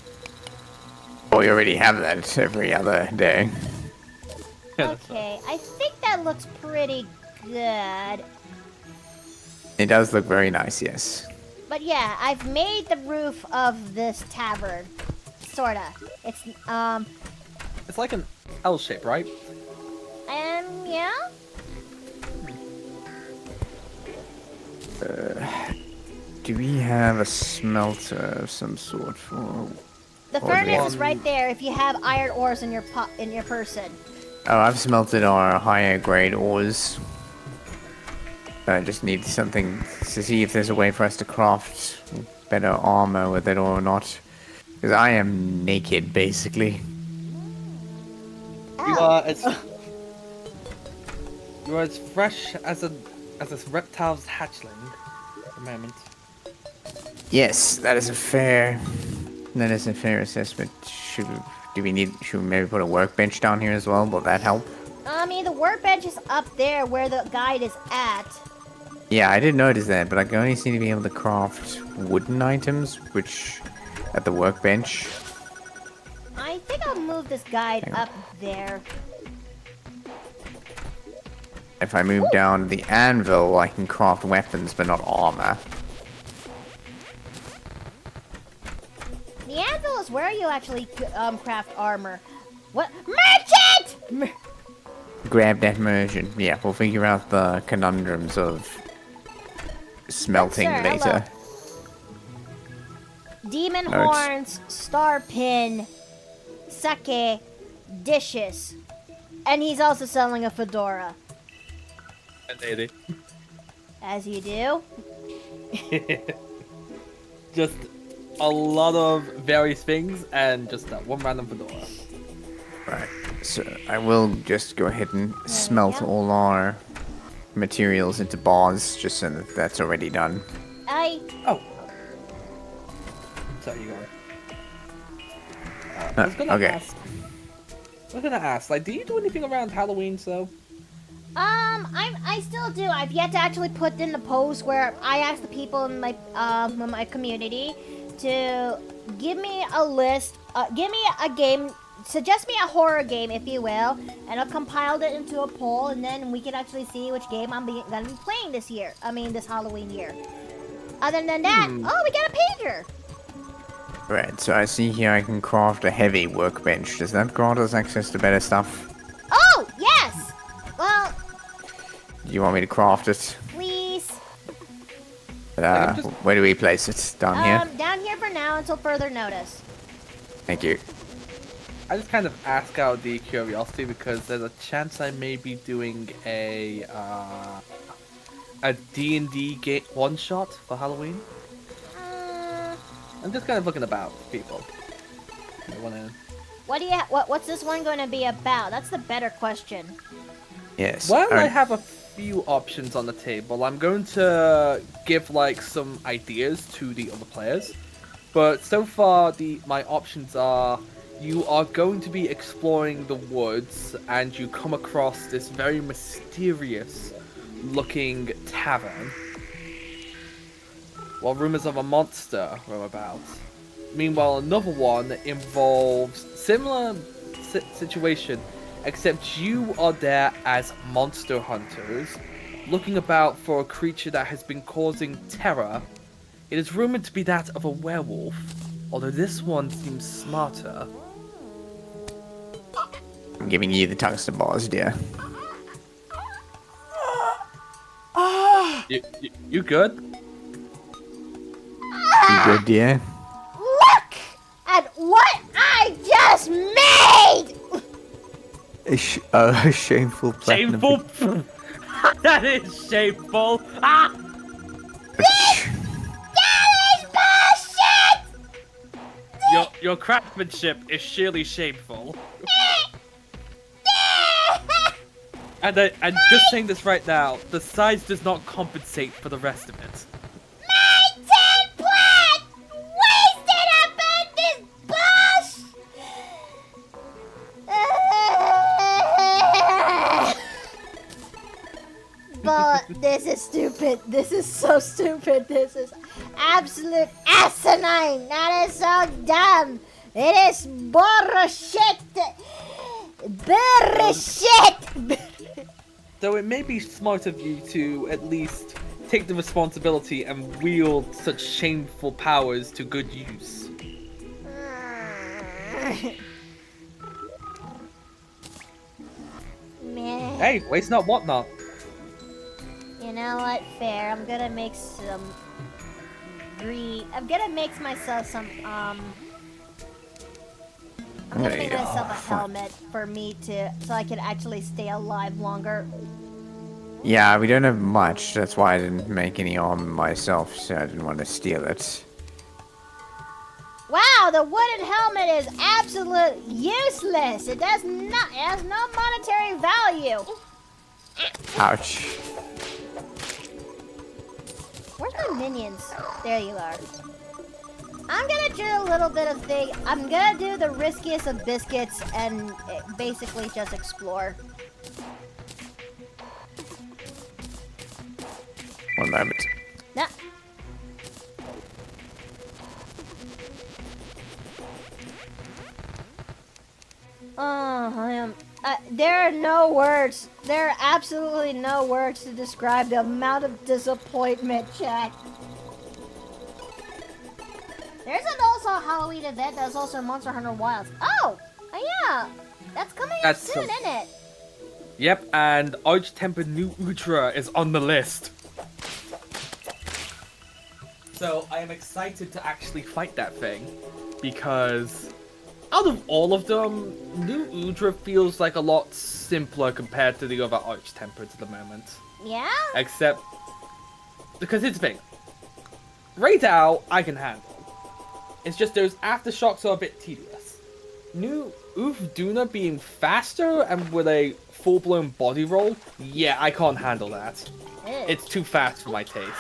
Oh, you already have that every other day. Okay, I think that looks pretty good. It does look very nice, yes. But yeah, I've made the roof of this tavern. Sorta. It's, It's like an L shape, right? yeah? Do we have a smelter of some sort for... The Or furnace is one- right there if you have iron ores in your person. Oh, I've smelted our higher grade ores. I just need something to see if there's a way for us to craft better armor with it or not. Because I am naked, basically. You Oh. are as you are as fresh as a reptile's hatchling at the moment. Yes, that is a fair assessment. Should we maybe put a workbench down here as well? Will that help? I mean, the workbench is up there where the guide is at. Yeah, I did notice that, but I can only seem to be able to craft wooden items, which at the workbench. I think I'll move this guide up there. If I move down the anvil, I can craft weapons, but not armor. The anvil is where you actually craft armor. What? Merchant! Grab that merchant. Yeah, we'll figure out the conundrums of smelting Sir, later. Demon No, it's- horns, star pin, sake, dishes. And he's also selling a fedora. And lady. As you do. Just a lot of various things and just that one random fedora. Right. So I will just go ahead and smelt go. all our materials into bars, just so that that's already done. Oh. Sorry, you go. I was gonna okay. ask. I was gonna ask, like, do you do anything around Halloween? So. I still do. I've yet to actually put in the post where I ask the people in my community to give me a list. Give me a game. Suggest me a horror game, if you will, and I'll compile it into a poll, and then we can actually see which game I'm gonna be playing this year. I mean, this Halloween year. Other than that, oh, we got a pager. Right, so I see here I can craft a heavy workbench. Does that grant us access to better stuff? Oh, yes. Well, Do you want me to craft it? please. Where do we place it? Down here? Down here for now until further notice. Thank you. I just kind of ask out the curiosity because there's a chance I may be doing a D&D game one shot for Halloween. I'm just kind of looking about people. What do you? What's this one going to be about? That's the better question. Yes. Well, I have a few options on the table. I'm going to give like some ideas to the other players, but so far my options are: you are going to be exploring the woods, and you come across this very mysterious-looking tavern, while rumors of a monster roam about. Meanwhile, another one involves similar situation, except you are there as monster hunters, looking about for a creature that has been causing terror. It is rumored to be that of a werewolf, although this one seems smarter. I'm giving you the tungsten bars, dear. You good? You good, dear? Look at what I just made! A shameful platinum. Shameful? That is shameful! Ah! That is bullshit! Your craftsmanship is surely shameful. And just saying this right now, the size does not compensate for the rest of it. My template! Wasted upon this bush! But this is stupid. This is so stupid. This is absolute asinine. That is so dumb. It is bullshit. Bullshit. Though it may be smart of you to at least take the responsibility and wield such shameful powers to good use. Man. Hey, waste not, what not. You know what? Fair. I'm gonna make some I'm gonna make myself some I'm gonna make myself a helmet for me so I can actually stay alive longer. Yeah, we don't have much. That's why I didn't make any armor myself, so I didn't want to steal it. Wow, the wooden helmet is absolute useless. It has no monetary value. Ouch. Where's my minions? There you are. I'm gonna do a little bit of thing. I'm gonna do the riskiest of biscuits and basically just explore. One moment. No. I am. There are no words. There are absolutely no words to describe the amount of disappointment, chat. There's also a Halloween event that's also Monster Hunter Wilds. Oh yeah. That's coming up soon, isn't it? Yep, and Arch-Tempered New Ultra is on the list. So I am excited to actually fight that thing, because out of all of them, New Ultra feels like a lot simpler compared to the other Arch-Tempered at the moment. Yeah? Except, because here's the thing. Raid out, I can handle. It's just those aftershocks are a bit tedious. New Duna being faster and with a full-blown body roll, yeah, I can't handle that. It's too fast for my taste.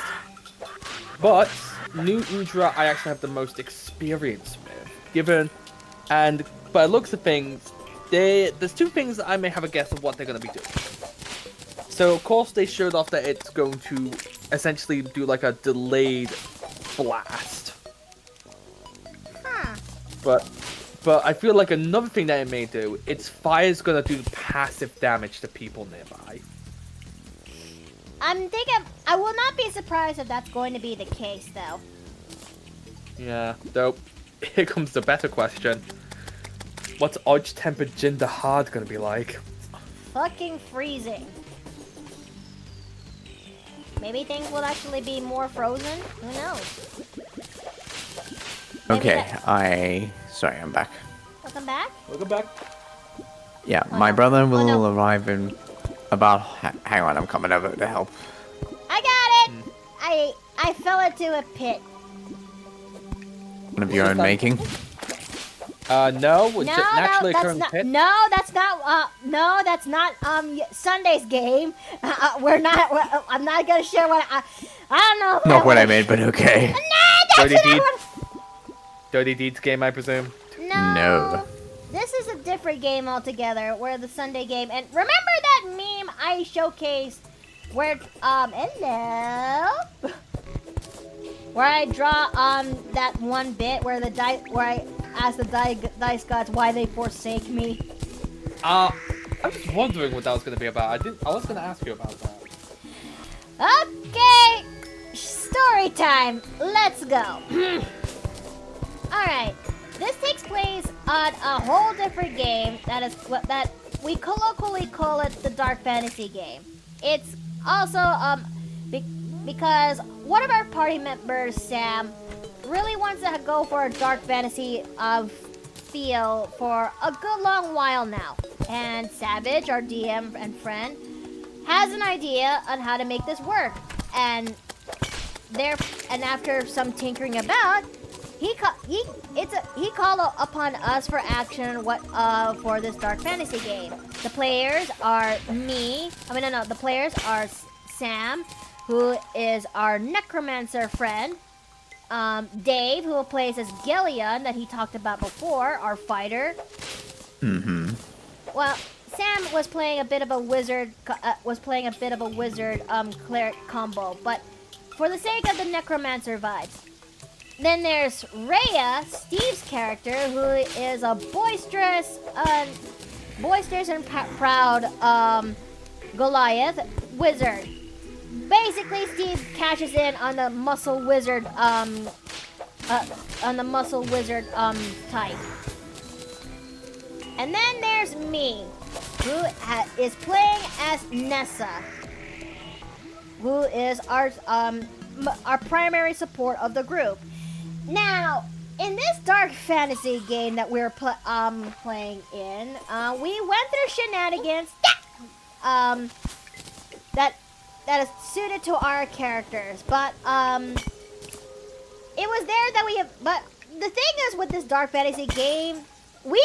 But New Udra I actually have the most experience with. And by the looks of things, there's two things that I may have a guess of what they're going to be doing. So of course they showed off that it's going to essentially do like a delayed blast. But I feel like another thing that it may do, its fire's gonna do passive damage to people nearby. I'm thinking, I will not be surprised if that's going to be the case, though. Yeah, though, here comes the better question. What's Odge-tempered Jinder Hard gonna be like? Fucking freezing. Maybe things will actually be more frozen? Who knows? Maybe Okay, sorry, I'm back. Welcome back. Welcome back. Yeah, Oh, my no. brother will Oh, no. arrive in about... Hang on, I'm coming over to help. I got it! I fell into a pit. One of your own making. No, it's a naturally that's occurring not. pit. No, that's not. No, that's not. Sunday's game. We're not. I'm not gonna share what I don't know. If Not what I wanna- mean, but okay. Nah, that's Dirty what I Deeds? want. Dirty Deeds game, I presume. No. This is a different game altogether. Where the Sunday game, and remember that meme I showcased, where hello, where I draw that one bit where the where I ask the dice gods why they forsake me. I was wondering what that was gonna be about. I was gonna ask you about that. Okay, story time. Let's go. All right, this takes place on a whole different game. That we colloquially call it the Dark Fantasy game. It's also because one of our party members, Sam, really wants to go for a Dark Fantasy feel for a good long while now. And Savage, our DM and friend, has an idea on how to make this work. And after some tinkering about, he called upon us for action for this Dark Fantasy game. The players are me. The players are Sam, who is our necromancer friend. Dave, who plays as Gillian, that he talked about before, our fighter. Mm-hmm. Well, Sam was playing a bit of a wizard. Cleric combo, but for the sake of the necromancer vibes. Then there's Rhea, Steve's character, who is a boisterous and proud Goliath wizard. Basically, Steve cashes in on the muscle wizard type. And then there's me, who is playing as Nessa, who is our primary support of the group. Now, in this Dark Fantasy game that we're playing in, we went through shenanigans that is suited to our characters, but it was there that but the thing is with this Dark Fantasy game, we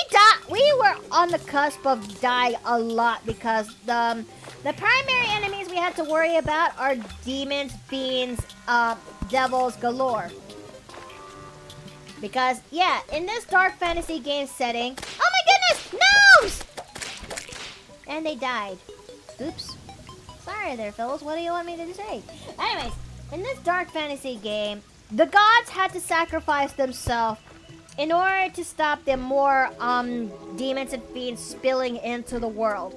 were on the cusp of dying a lot because the primary enemies we had to worry about are demons, fiends, devils galore. Because yeah, in this Dark Fantasy game setting, oh my goodness, gnomes! And they died. Oops. Sorry there, fellas. What do you want me to say? Anyways, in this Dark Fantasy game, the gods had to sacrifice themselves in order to stop the more demons and fiends spilling into the world.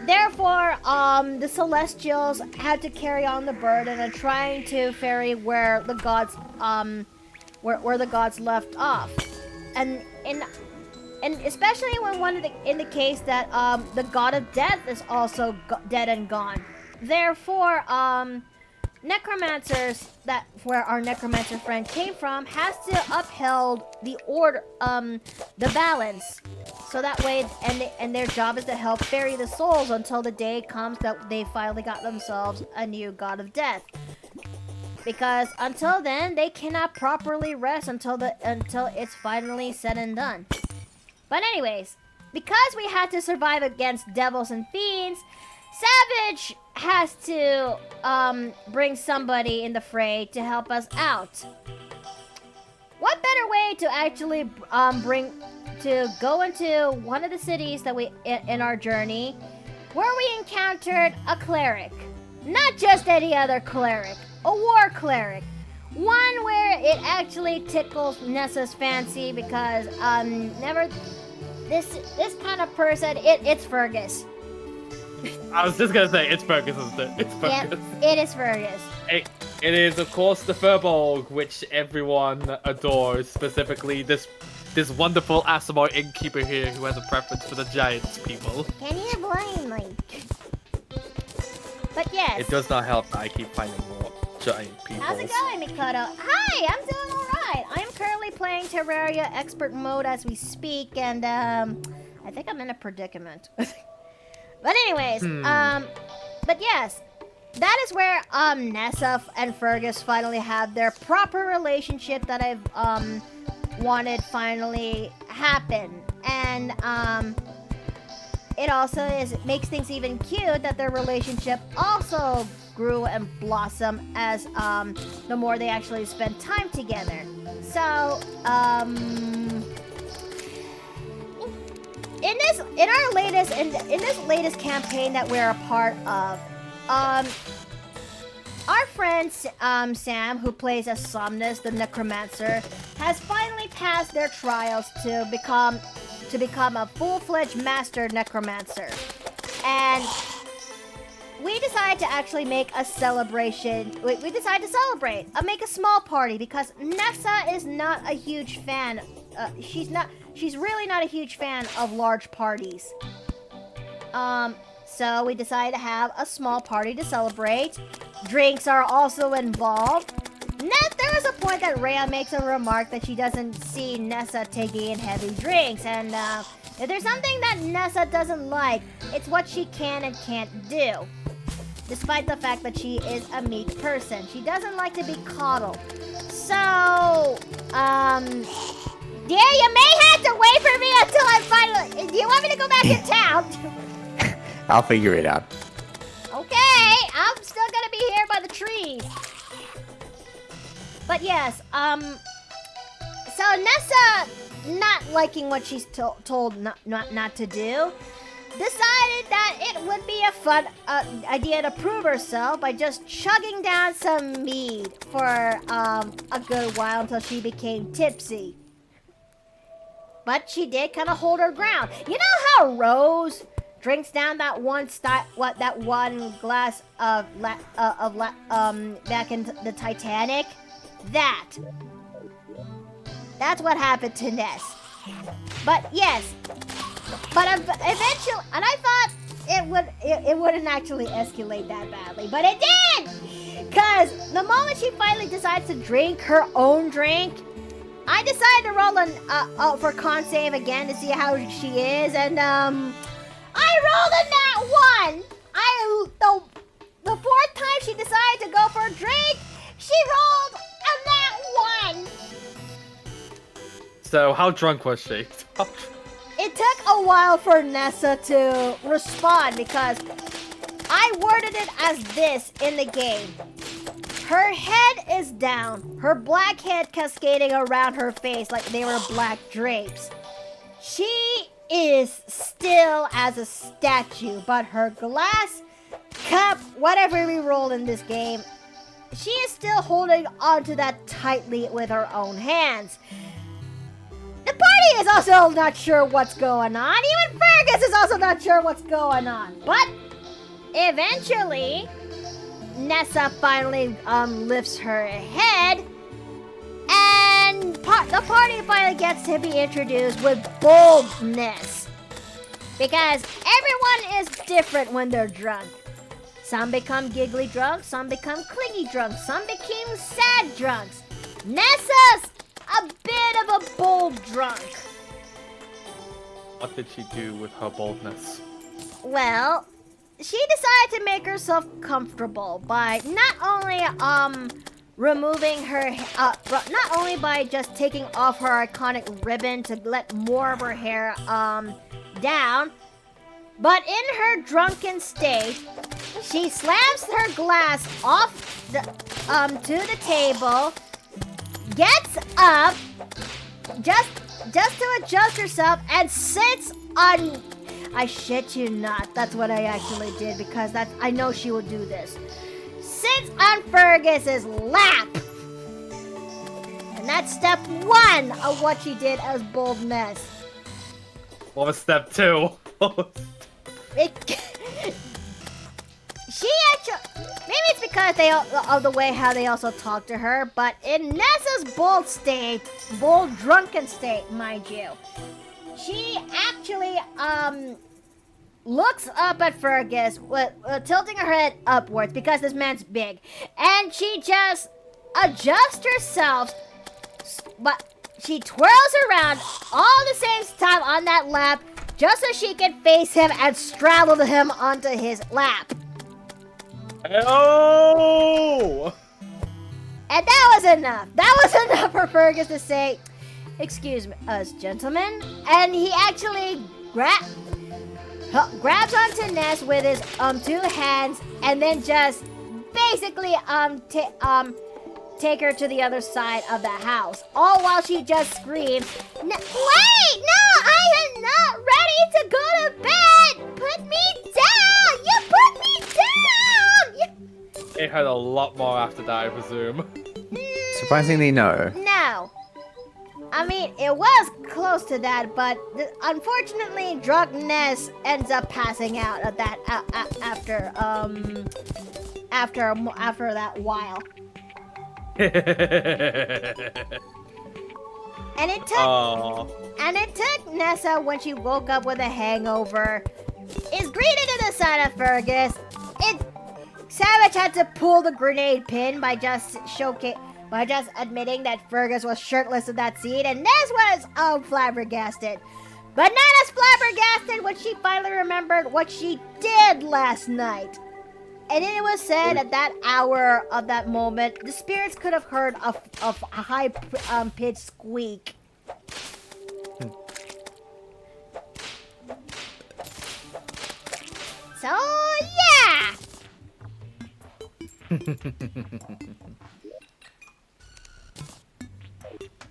Therefore, the Celestials had to carry on the burden of trying to ferry where the gods where the gods left off, and especially when in the case that the god of death is also dead and gone. Therefore, necromancers, that where our necromancer friend came from, has to uphold the order, the balance, so that way, and their job is to help ferry the souls until the day comes that they finally got themselves a new god of death. Because until then, they cannot properly rest until it's finally said and done. But anyways, because we had to survive against devils and fiends, Savage has to bring somebody in the fray to help us out. What better way to actually go into one of the cities that in our journey, where we encountered a cleric. Not just any other cleric, a war cleric, One where it actually tickles Nessa's fancy because never this kind of person. It's Fergus. I was just gonna say, it's Fergus, isn't it? It's Fergus. Yep, it is Fergus. It is, of course, the Furbolg, which everyone adores. Specifically, this wonderful Asimar innkeeper here who has a preference for the giants people. Can you blame me? But yes. It does not help that I keep finding more giant people. How's it going, Mikoto? Hi, I'm doing alright. I am currently playing Terraria Expert Mode as we speak, and I think I'm in a predicament. But anyways, but yes, that is where Nessa and Fergus finally have their proper relationship that I've wanted finally happen, and it also makes things even cute that their relationship also grew and blossomed as the more they actually spend time together. So in this latest campaign that we're a part of, our friend Sam, who plays as Somnus, the Necromancer, has finally passed their trials to become a full-fledged master Necromancer, and we decided to actually make a celebration. We decided to celebrate, make a small party because Nessa is not a huge fan. She's really not a huge fan of large parties. So we decided to have a small party to celebrate. Drinks are also involved. There is a point that Rhea makes a remark that she doesn't see Nessa taking in heavy drinks, and if there's something that Nessa doesn't like, it's what she can and can't do. Despite the fact that she is a meek person, she doesn't like to be coddled. So, dear, you may have to wait for me until I finally. Do you want me to go back in town? I'll figure it out. Okay, I'm still gonna be here by the trees. But yes, so Nessa, not liking what she's told not to do, decided that it would be a fun idea to prove herself by just chugging down some mead for a good while until she became tipsy. But she did kind of hold her ground. You know how Rose drinks down that one glass of back in the Titanic? That's what happened to Ness. But yes, but eventually, and I thought it wouldn't actually escalate that badly, but it did! Cause the moment she finally decides to drink her own drink, I decided to roll for con save again to see how she is, and I rolled a nat 1. The fourth time she decided to go for a drink, she rolled a nat 1. So how drunk was she? It took a while for Nessa to respond because I worded it as this in the game. Her head is down, her black head cascading around her face like they were black drapes. She is still as a statue, but her glass, cup, whatever we roll in this game, she is still holding onto that tightly with her own hands. The party is also not sure what's going on. Even Fergus is also not sure what's going on. But eventually, Nessa finally lifts her head, and the party finally gets to be introduced with boldness. Because everyone is different when they're drunk. Some become giggly drunk, some become clingy drunk, some became sad drunks. Nessa's a bit of a bold drunk. What did she do with her boldness? Well, she decided to make herself comfortable by not only removing her, not only by just taking off her iconic ribbon to let more of her hair down, but in her drunken state, she slams her glass off to the table, gets up, just to adjust herself, and sits on. I shit you not. That's what I actually did because I know she will do this. Sits on Fergus's lap. And that's step 1 of what she did as bold Ness. What was step 2? She actually, maybe it's because of the way how they also talk to her, but in Nessa's bold drunken state, mind you, she actually looks up at Fergus, tilting her head upwards because this man's big, and she just adjusts herself, but she twirls around all the same time on that lap, just so she can face him and straddle him onto his lap. Oh! And that was enough. That was enough for Fergus to say, "Excuse us, gentlemen." And he actually grabs onto Ness with his 2 hands, and then just basically take her to the other side of the house. All while she just screamed, "Wait! No! I am not ready to go to bed! Put me down! You put me down!" It had a lot more after that, I presume. Surprisingly, no. No. I mean, it was close to that, but unfortunately, drunk Ness ends up passing out at that after that while. And it took Nessa, when she woke up with a hangover, is greeted to the side of Fergus. Savage had to pull the grenade pin by just admitting that Fergus was shirtless in that scene, and Ness was flabbergasted. But not as flabbergasted when she finally remembered what she did last night. And it was said at that hour of that moment, the spirits could have heard a high pitched squeak. So yeah.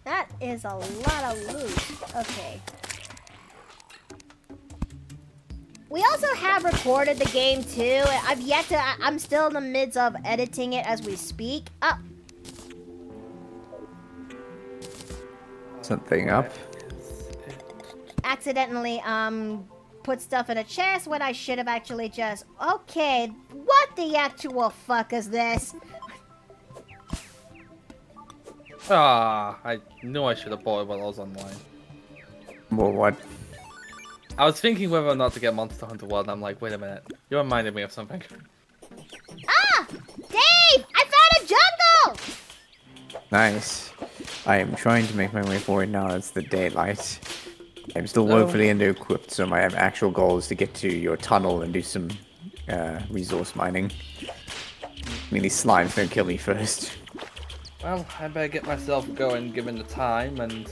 That is a lot of loot. Okay. We also have recorded the game too. I'm still in the midst of editing it as we speak. Something up. Accidentally put stuff in a chest when I should have actually just, okay, what the actual fuck is this? I knew I should have bought it while I was online. Well, what? I was thinking whether or not to get Monster Hunter World, and I'm like, wait a minute. You reminded me of something. Dave! I found a jungle! Nice. I am trying to make my way forward now. It's the daylight. I'm still woefully under-equipped, so my actual goal is to get to your tunnel and do some resource mining. I mean, these slimes don't kill me first. Well, I better get myself going given the time, and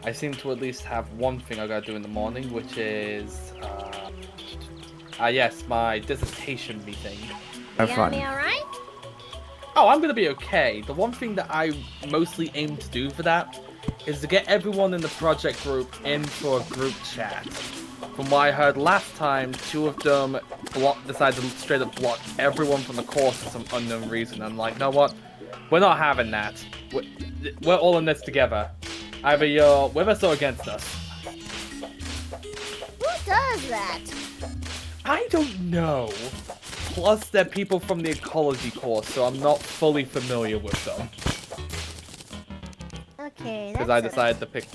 I seem to at least have one thing I gotta do in the morning, which is, yes, my dissertation meeting. Have fun. You gonna be alright? Oh, I'm gonna be okay. The one thing that I mostly aim to do for that is to get everyone in the project group in for a group chat. From what I heard last time, 2 of them decided to straight up block everyone from the course for some unknown reason. I'm like, you know what? We're not having that. We're all in this together. Either you're with us or against us. Who does that? I don't know. Plus, they're people from the ecology course, so I'm not fully familiar with them. Okay, Because I decided to pick...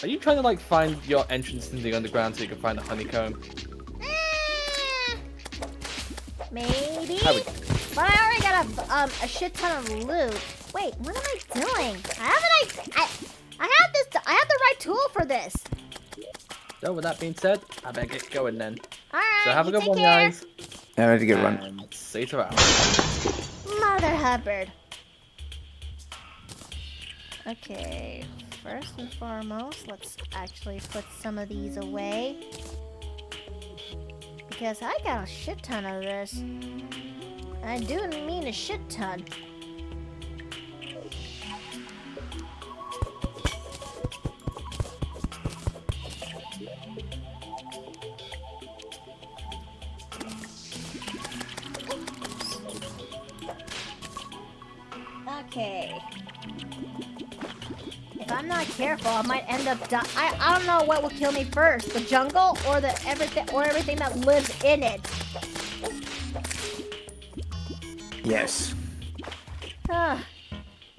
Are you trying to, like, find your entrance into the underground so you can find the honeycomb? Maybe? But I already got a shit ton of loot. Wait, what am I doing? I have the right tool for this. So, with that being said, I better get going then. Alright, So have a good one, care. guys. Yeah, I had to get run. And see you tomorrow. Mother Hubbard. Okay, first and foremost, let's actually put some of these away. Because I got a shit ton of this. I do mean a shit ton. Okay. If I'm not careful, I might end up I don't know what will kill me first, the jungle or everything that lives in it. Yes.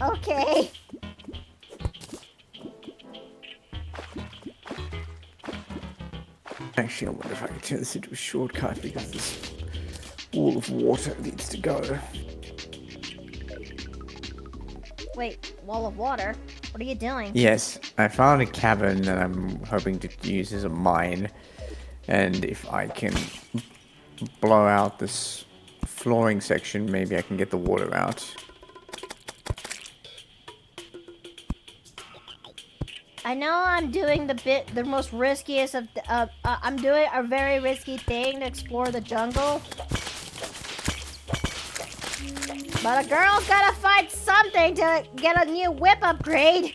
Okay. Actually, I wonder if I can turn this into a shortcut because this wall of water needs to go. Wait, wall of water? What are you doing? Yes, I found a cabin that I'm hoping to use as a mine. And if I can blow out this flooring section, maybe I can get the water out. I know I'm doing the most riskiest of, I'm doing a very risky thing to explore the jungle. But a girl's gotta find something to get a new whip upgrade.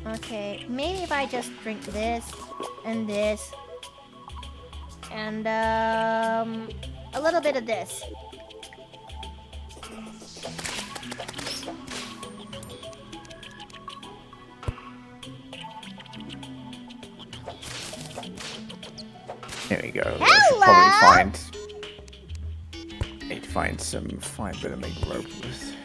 Okay, maybe if I just drink this and this and a little bit of this. There we go. Hello? I should probably need to find some fiber to make rope with.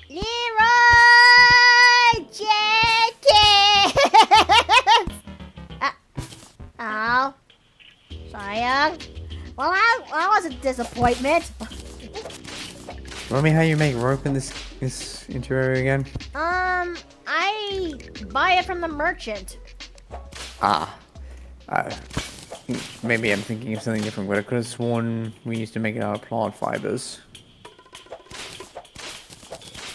Leroy Jenkins! Oh. Sorry, young. Well, that was a disappointment. Tell me how you make rope in this interior again? I buy it from the merchant. Maybe I'm thinking of something different, but I could have sworn we used to make it out of plant fibers.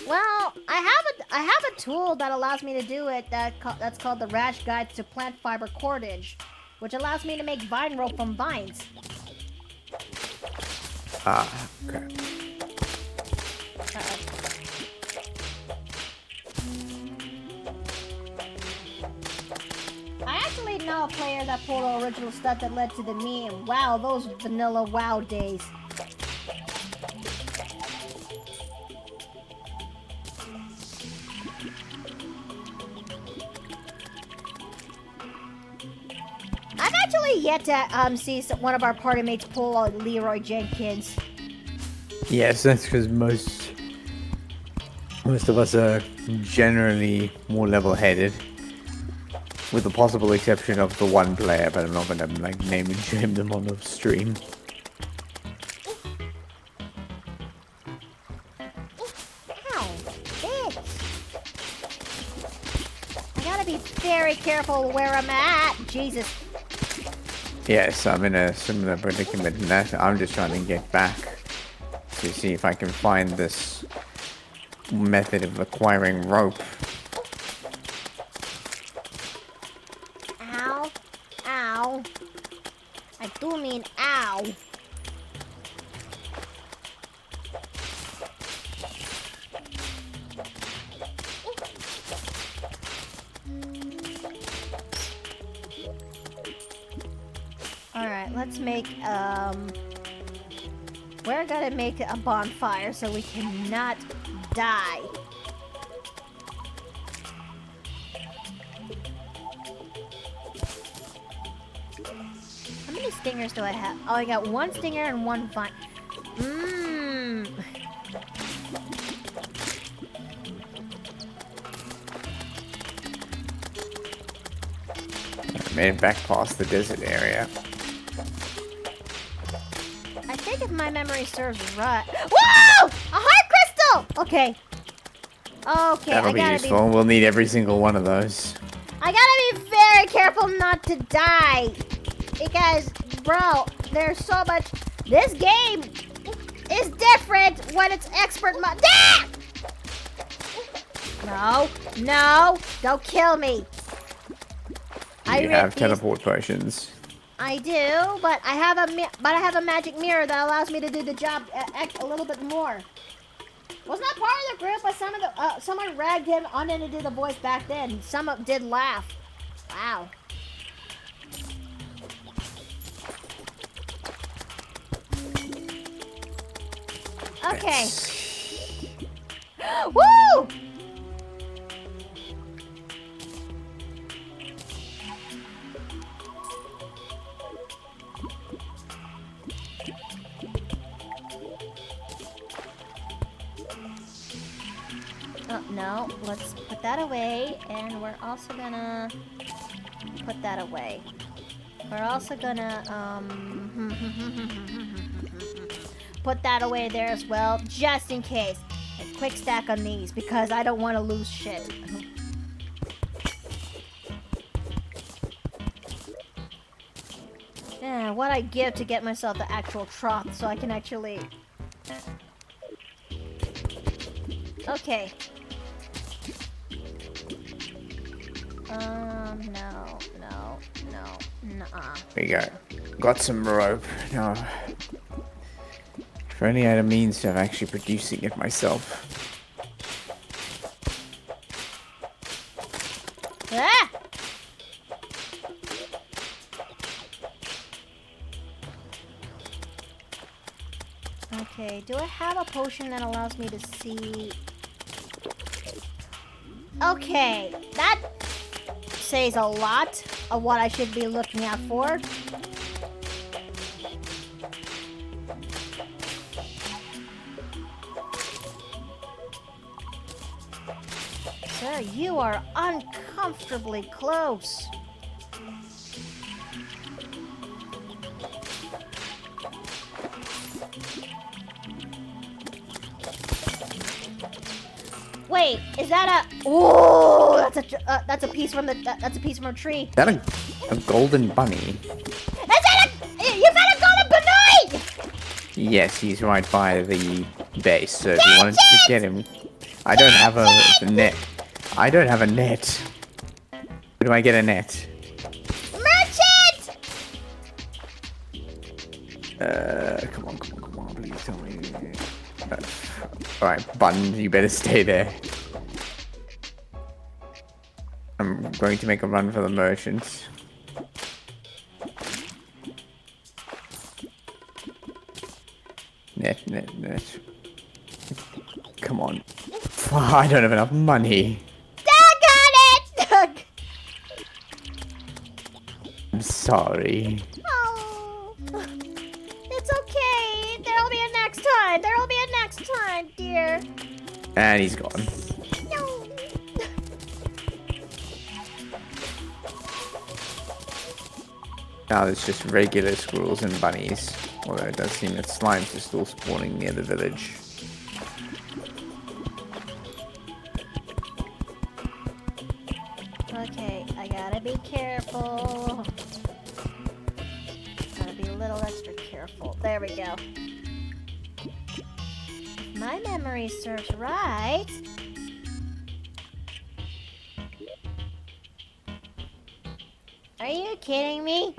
Well, I have a tool that allows me to do it that's called the Rash Guide to Plant Fiber Cordage, which allows me to make vine rope from vines. Okay. I actually know a player that pulled the original stuff that led to the meme. Wow, those vanilla WoW days. I've actually yet to see one of our party mates pull a Leroy Jenkins. Yes, that's because most of us are generally more level-headed, with the possible exception of the one player, but I'm not gonna like name and shame them on the stream. Ow, bitch. I gotta be very careful where I'm at. Jesus. Yes, I'm in a similar predicament in that I'm just trying to get back to see if I can find this method of acquiring rope. Ow. Ow. I do mean ow. Alright, let's make, we're gonna make a bonfire so we cannot die. How many stingers do I have? Oh, I got one stinger and one vine. Mmm. I made it back past the desert area. I think if my memory serves right. Whoa! A heart crystal! Okay. Okay, That'll I be gotta useful. We'll need every single one of those. I gotta be very careful not to die. Because, bro, there's so much. This game is different when it's expert mode. Ah! No, no, don't kill me. You have teleport potions. I do, but I have a magic mirror that allows me to do the job a little bit more. Wasn't that part of the group? But someone ragged him on to do the voice back then. Some did laugh. Wow. Okay. Woo! Oh, no, let's put that away, and we're also gonna put that away. We're also gonna, put that away there as well, just in case. A quick stack on these, because I don't want to lose shit. Yeah, what I give to get myself the actual trough so I can actually... Okay. No, nuh-uh. There you go. Got some rope. Now, if only I had a means of actually producing it myself. Ah! Okay, do I have a potion that allows me to see... Okay, that says a lot of what I should be looking out for. Sir, you are uncomfortably close. Wait, is that a? Ooh, that's a piece from that's a piece from a tree. Is that a golden bunny? Is that a? You found a golden bunny! Yes, he's right by the base. So if you wanted to get him, I don't have a net. I don't have a net. Where do I get a net? Merchant! Come on, please tell me. Alright, Button, you better stay there. I'm going to make a run for the merchants. Net. Come on. I don't have enough money. Doug got it! I'm sorry. Oh, it's okay. There'll be a next time. There'll be a next time, dear. And he's gone. No. Now there's just regular squirrels and bunnies. Although it does seem that slimes are still spawning near the village. Okay, I gotta be careful. Gotta be a little extra careful. There we go. If my memory serves right. Are you kidding me?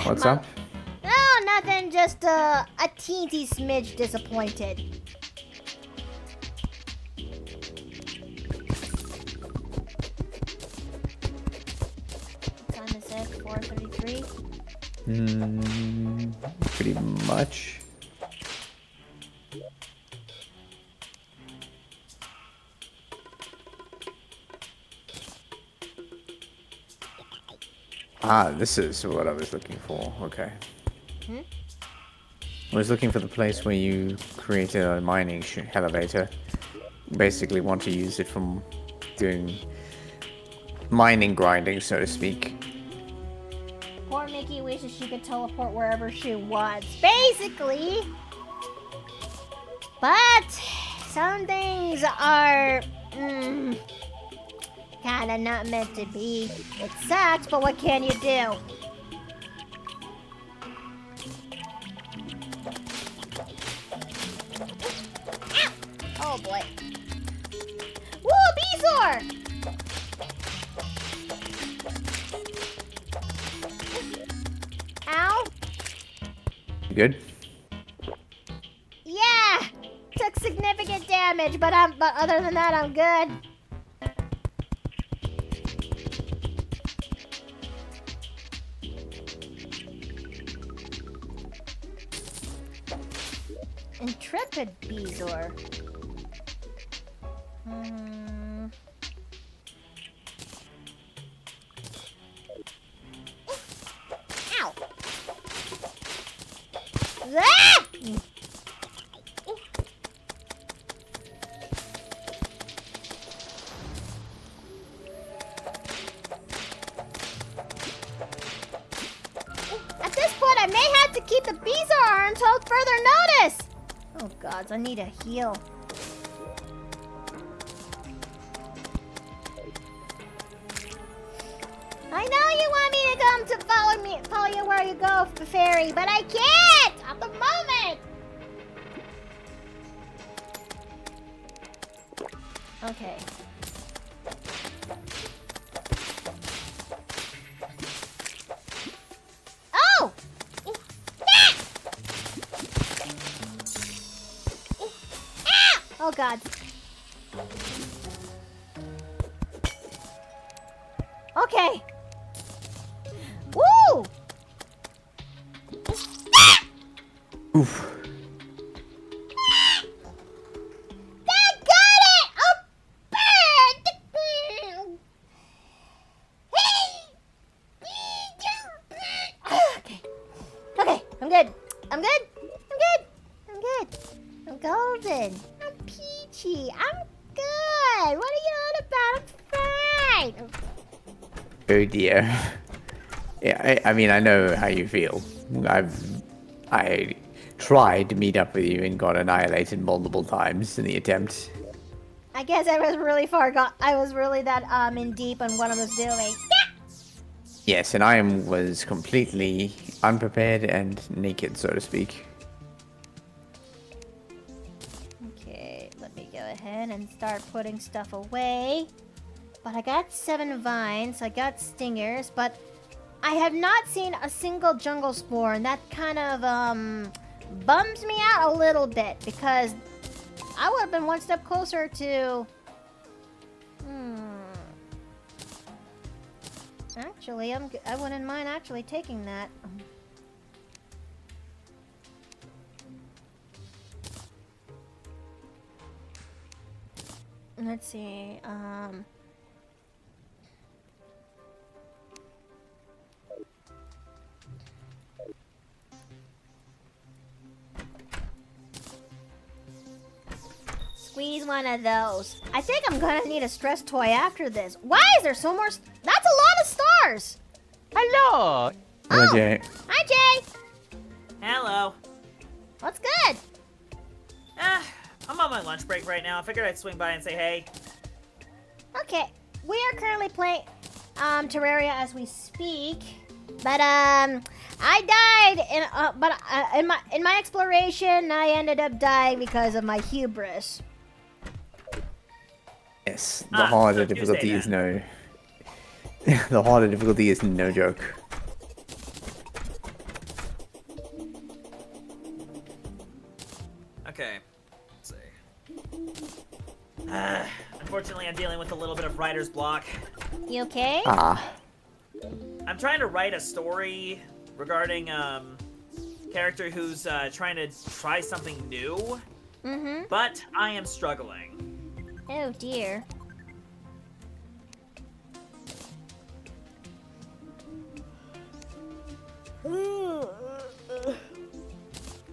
What's up? No, nothing. Just a teensy smidge disappointed. What time is it? 4:33. Pretty much. Ah, this is what I was looking for. Okay. I was looking for the place where you create a mining elevator. Basically want to use it from doing mining grinding, so to speak. Poor Mickey wishes she could teleport wherever she wants. Basically. But some things are kinda not meant to be. It sucks, but what can you do? Ow! Oh boy. Woo, Beezor! Ow! You good? Yeah! Took significant damage, but other than that, I'm good. Intrepid Beezor. Hmm. Ow! Ah! At this point, I may have to keep the Beezor until further notice. Oh gods, I need a heal. I know you want me to come to follow you where you go, fairy, but I can't at the moment. Okay. Oh! Ah! Ah! Oh god. Okay. Woo! Ah! Oof. I got it! Oh, bird! Okay. Okay, I'm good. I'm good. I'm good. I'm good. I'm golden. I'm peachy. I'm good. What are you on about? I'm fine. Oh dear. Yeah, I mean, I know how you feel. I tried to meet up with you and got annihilated multiple times in the attempt. I guess I was really I was really that in deep on what I was doing. Yes, and was completely unprepared and naked, so to speak. Okay, let me go ahead and start putting stuff away. But I got 7 vines, I got stingers, but I have not seen a single jungle spore, and that kind of bums me out a little bit because I would have been one step closer to. Actually, I wouldn't mind actually taking that. Let's see. Squeeze one of those. I think I'm gonna need a stress toy after this. Why is there so more? That's a lot of stars. Hello. Hello, Oh. Jay. Hi, Jay. Hello. What's good? I'm on my lunch break right now. I figured I'd swing by and say hey. Okay, we are currently playing Terraria as we speak, but I died in my exploration. I ended up dying because of my hubris. Yes, the harder so difficulty Tuesday is no. The harder difficulty is no joke. Okay. Let's see. Unfortunately, I'm dealing with a little bit of writer's block. You okay? Ah, I'm trying to write a story regarding character who's trying to try something new, Mm-hmm. but I am struggling. Oh dear.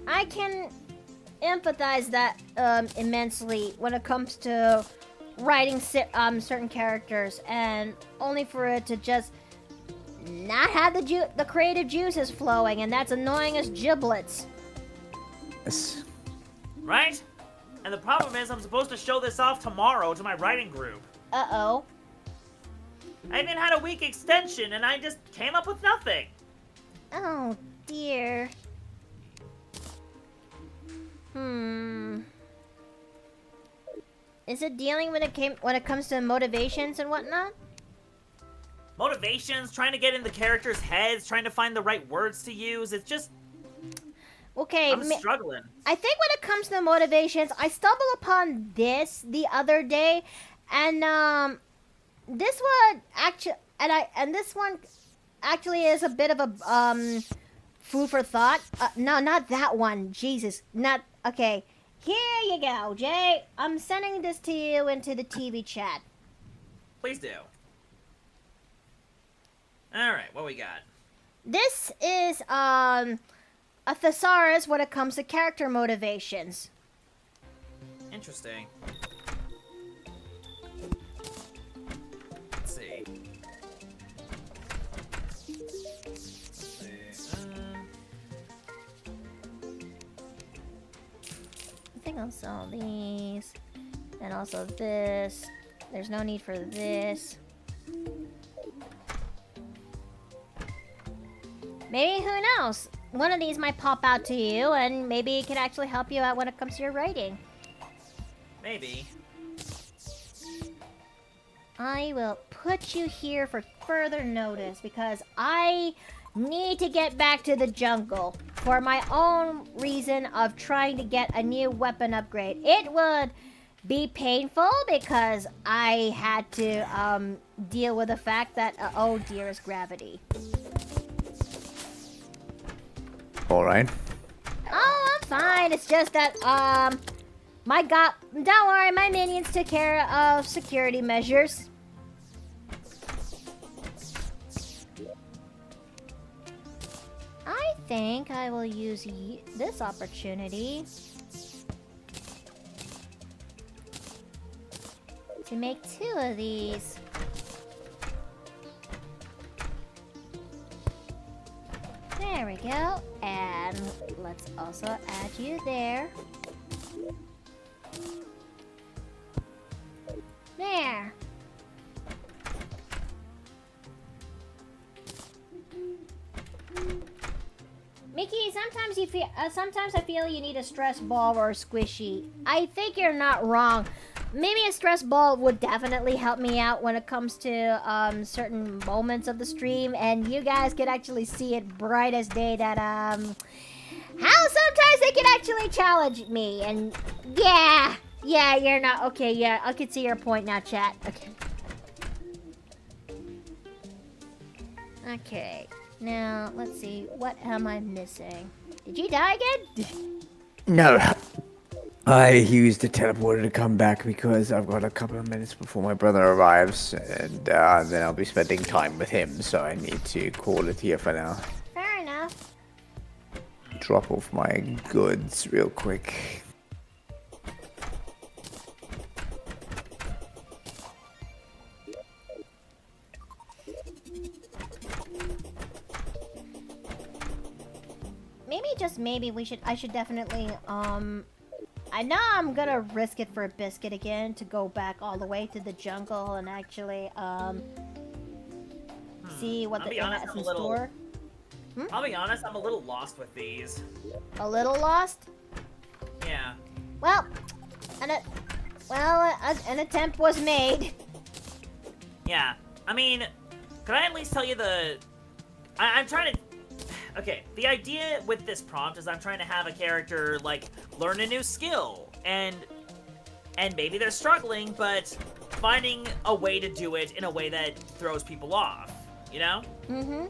I can empathize that immensely when it comes to writing certain characters, and only for it to just not have the creative juices flowing, and that's annoying as giblets. yes. Right? And the problem is I'm supposed to show this off tomorrow to my writing group. Uh-oh. I even had a week extension and I just came up with nothing. Oh dear. Is it dealing when it comes to motivations and whatnot? Motivations, trying to get in the characters' heads, trying to find the right words to use. It's just, Okay, I'm struggling. I think when it comes to motivations, I stumbled upon this the other day, and this one this one actually is a bit of a food for thought. No, not that one. Jesus, not Okay, here you go, Jay. I'm sending this to you into the TV chat. Please do. Alright, what we got? This is, a thesaurus when it comes to character motivations. Interesting. Let's see. I think I'll sell these. And also this. There's no need for this. Maybe, who knows? One of these might pop out to you, and maybe it could actually help you out when it comes to your writing. Maybe. I will put you here for further notice because I need to get back to the jungle for my own reason of trying to get a new weapon upgrade. It would be painful because I had to deal with the fact that oh dearest gravity. All right. Oh, I'm fine. It's just that don't worry, my minions took care of security measures. I think I will use this opportunity to make 2 of these. There we go. And let's also add you there. There. Mickey, sometimes I feel you need a stress ball or a squishy. I think you're not wrong. Maybe a stress ball would definitely help me out when it comes to certain moments of the stream, and you guys could actually see it bright as day that how sometimes they can actually challenge me, and yeah, you're not okay. Yeah, I can see your point now, chat. Okay. Okay. Now let's see. What am I missing? Did you die again? No. I used the teleporter to come back because I've got a couple of minutes before my brother arrives, and then I'll be spending time with him, so I need to call it here for now. Fair enough. Drop off my goods real quick. Maybe I should definitely I know I'm gonna risk it for a biscuit again to go back all the way to the jungle and actually see what the internet has in store. I'll be honest, I'm a little lost with these. A little lost? Yeah. Well, an attempt was made. Yeah. I mean, could I at least tell you I'm trying to... Okay, the idea with this prompt is I'm trying to have a character, like, learn a new skill, and maybe they're struggling, but finding a way to do it in a way that throws people off, you know? Mm-hmm.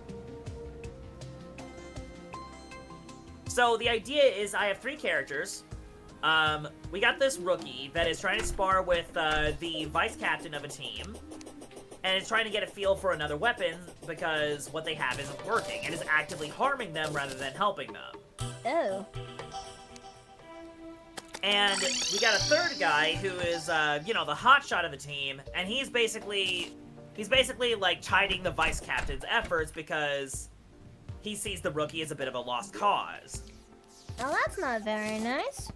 So the idea is I have 3 characters. We got this rookie that is trying to spar with the vice captain of a team, and is trying to get a feel for another weapon because what they have isn't working, and is actively harming them rather than helping them. Oh. And we got a 3rd guy who is, the hotshot of the team, and he's basically like chiding the vice captain's efforts because he sees the rookie as a bit of a lost cause. Well, that's not very nice.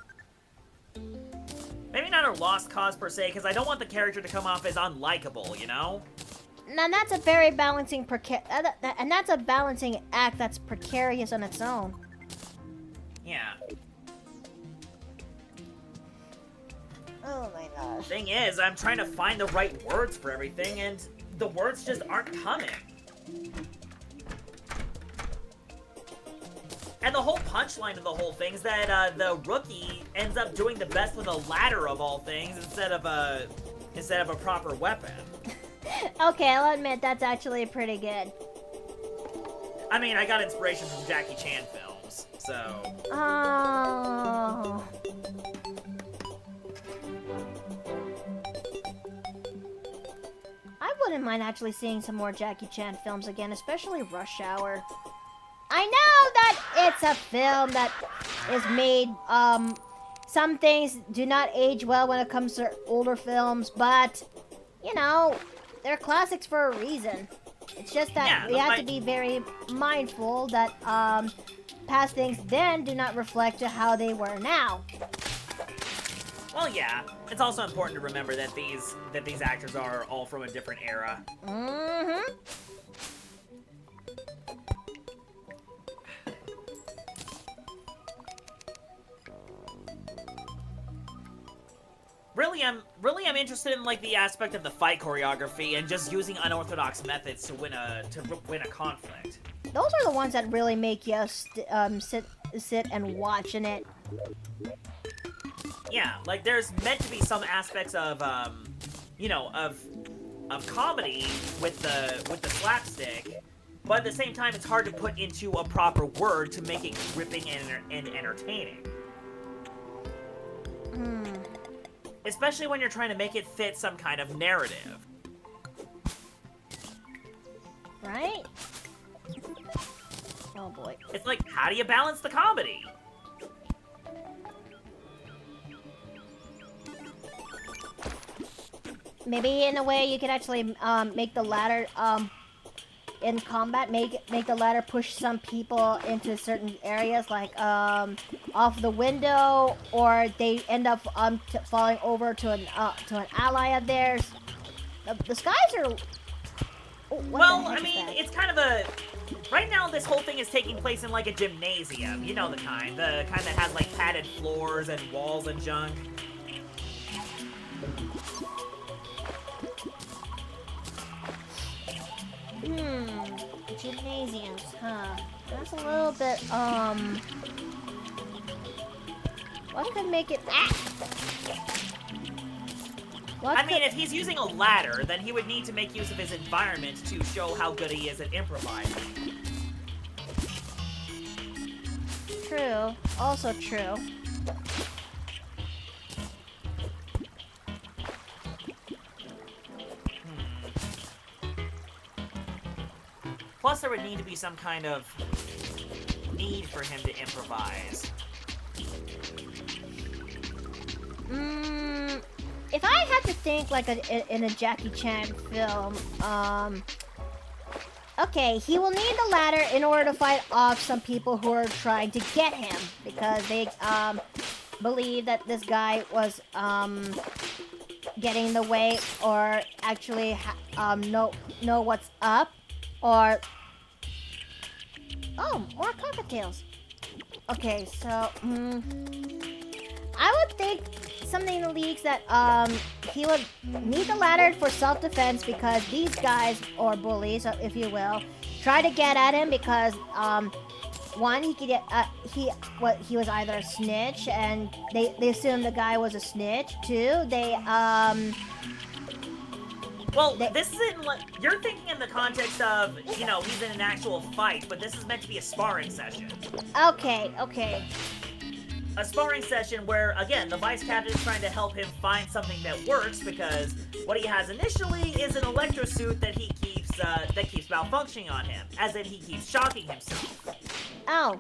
Maybe not a lost cause per se, because I don't want the character to come off as unlikable, you know? Now that's a very balancing and that's a balancing act that's precarious on its own. Yeah. Oh my gosh. Thing is, I'm trying to find the right words for everything, and the words just aren't coming. And the whole punchline of the whole thing is that the rookie ends up doing the best with a ladder of all things instead of a proper weapon. Okay, I'll admit that's actually pretty good. I mean, I got inspiration from Jackie Chan films, so. Oh. wouldn't mind actually seeing some more Jackie Chan films again, especially Rush Hour. I know that it's a film that is made, some things do not age well when it comes to older films, but, you know, they're classics for a reason. It's just that we have to be very mindful that, past things then do not reflect to how they were now. Well, yeah. It's also important to remember that these actors are all from a different era. Mm-hmm. Really, I'm interested in like the aspect of the fight choreography and just using unorthodox methods to win a conflict. Those are the ones that really make you sit and watch in it. Yeah, like there's meant to be some aspects of you know, of comedy with the slapstick, but at the same time it's hard to put into a proper word to make it gripping and entertaining. Especially when you're trying to make it fit some kind of narrative. Right? Oh boy. It's like, how do you balance the comedy? Maybe in a way you could actually make the ladder in combat, make the ladder push some people into certain areas, like off the window, or they end up falling over to an ally of theirs. The skies are. Oh, Well, I mean, it's kind of a. Right now, this whole thing is taking place in like a gymnasium. You know the kind that has like padded floors and walls and junk. Gymnasiums, huh? That's a little bit, what could make it... I mean, if he's using a ladder, then he would need to make use of his environment to show how good he is at improvising. True. Also true. Plus, there would need to be some kind of need for him to improvise. If I had to think like in a Jackie Chan film, okay, he will need the ladder in order to fight off some people who are trying to get him, because they believe that this guy was getting in the way, or actually know what's up. Or... Oh, more cockatiels. Okay, so... I would think something in the leagues that he would need the ladder for self-defense, because these guys, or bullies, if you will, try to get at him because one, he could get he was either a snitch, and they assumed the guy was a snitch. Two, Well, this isn't like, you're thinking in the context of, you know, he's in an actual fight, but this is meant to be a sparring session. Okay. A sparring session where, again, the vice captain is trying to help him find something that works, because what he has initially is an electro suit that he keeps malfunctioning on him, as in he keeps shocking himself. Oh.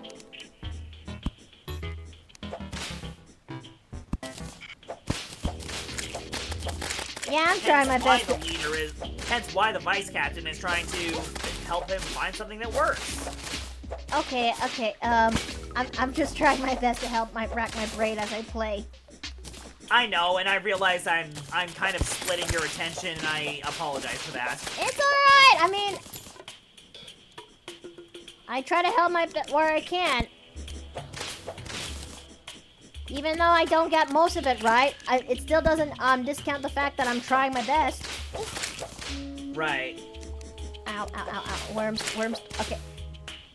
Yeah, I'm trying my best. Hence why the vice captain is trying to help him find something that works. Okay. I'm just trying my best to rack my brain as I play. I know, and I realize I'm kind of splitting your attention, and I apologize for that. It's alright! I mean... I try to help where I can. Even though I don't get most of it right, it still doesn't discount the fact that I'm trying my best. Right. Ow. Worms. Okay.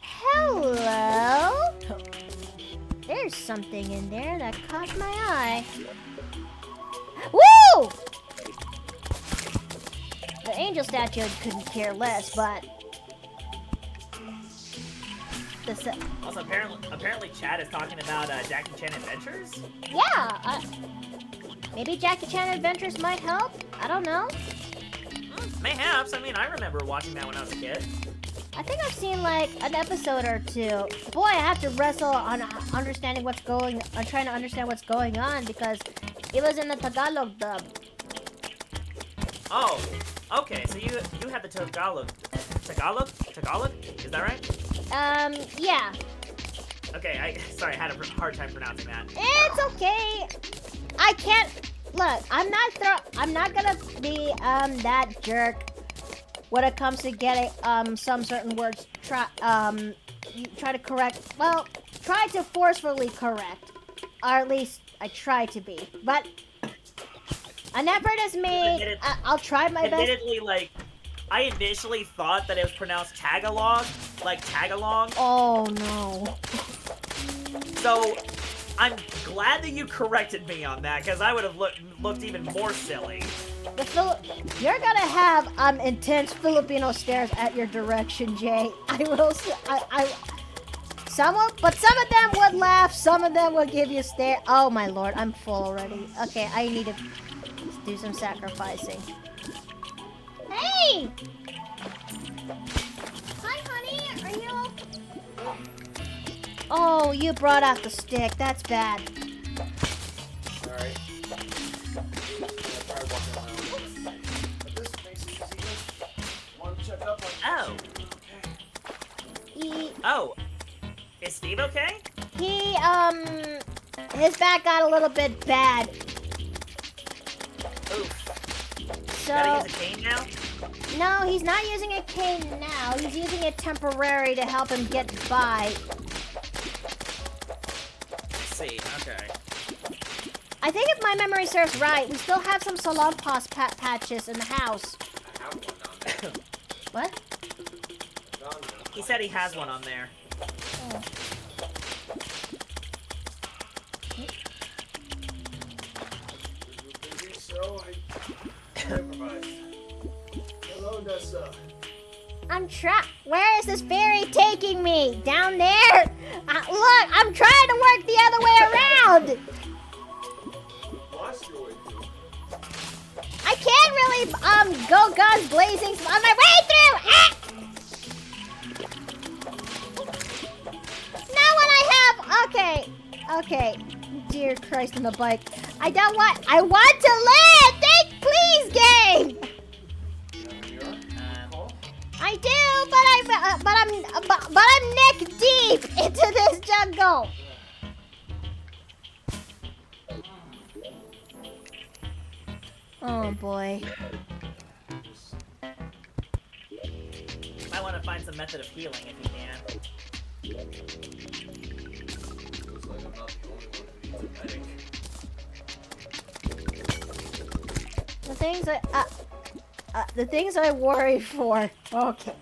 Hello? There's something in there that caught my eye. Woo! The angel statue couldn't care less, but... Also, apparently Chad is talking about Jackie Chan Adventures? Yeah, maybe Jackie Chan Adventures might help? I don't know. Mayhaps. I mean, I remember watching that when I was a kid. I think I've seen like an episode or two. Boy, I have to wrestle on understanding what's going. I'm trying to understand what's going on because it was in the Tagalog dub. Oh, okay. So you had the Tagalog. Tagalog? Is that right? Yeah. Okay. Sorry, I had a hard time pronouncing that. It's okay. I can't. Look, I'm not gonna be that jerk when it comes to getting some certain words you try to correct. Well, try to forcefully correct, or at least I try to be. But an effort is made. I'll try my best. Admittedly, like, I initially thought that it was pronounced Tagalog, like Tagalong. Oh no. So, I'm glad that you corrected me on that, because I would have looked even more silly. You're gonna have intense Filipino stares at your direction, Jay. I will. Some of them would laugh. Some of them would give you a stare. Oh my lord, I'm full already. Okay, I need to do some sacrificing. Hey! Hi, honey. Are you? Oh, you brought out the stick. That's bad. Alright. Oh. Oh. Is Steve okay? His back got a little bit bad. Oof. So. Gotta use a cane now? No, he's not using a cane now. He's using it temporary to help him get by. Let's see. Okay. I think if my memory serves right, we still have some Salonpas patches in the house. I have one down there. What? He said he has one on there. Oh. So I improvise. Hello, Nessa. I'm Where is this fairy taking me? Down there? Look, I'm trying to work the other way around. Lost your way through. I can't really go guns blazing on my way through. Ah! Not when I have. Okay. Dear Christ on the bike. I want to land. Please, game. I do, but I'm neck deep into this jungle. Oh boy. Might want to find some method of healing if you can. Looks like I'm not the only one who needs a medic. The things I worry for. Okay.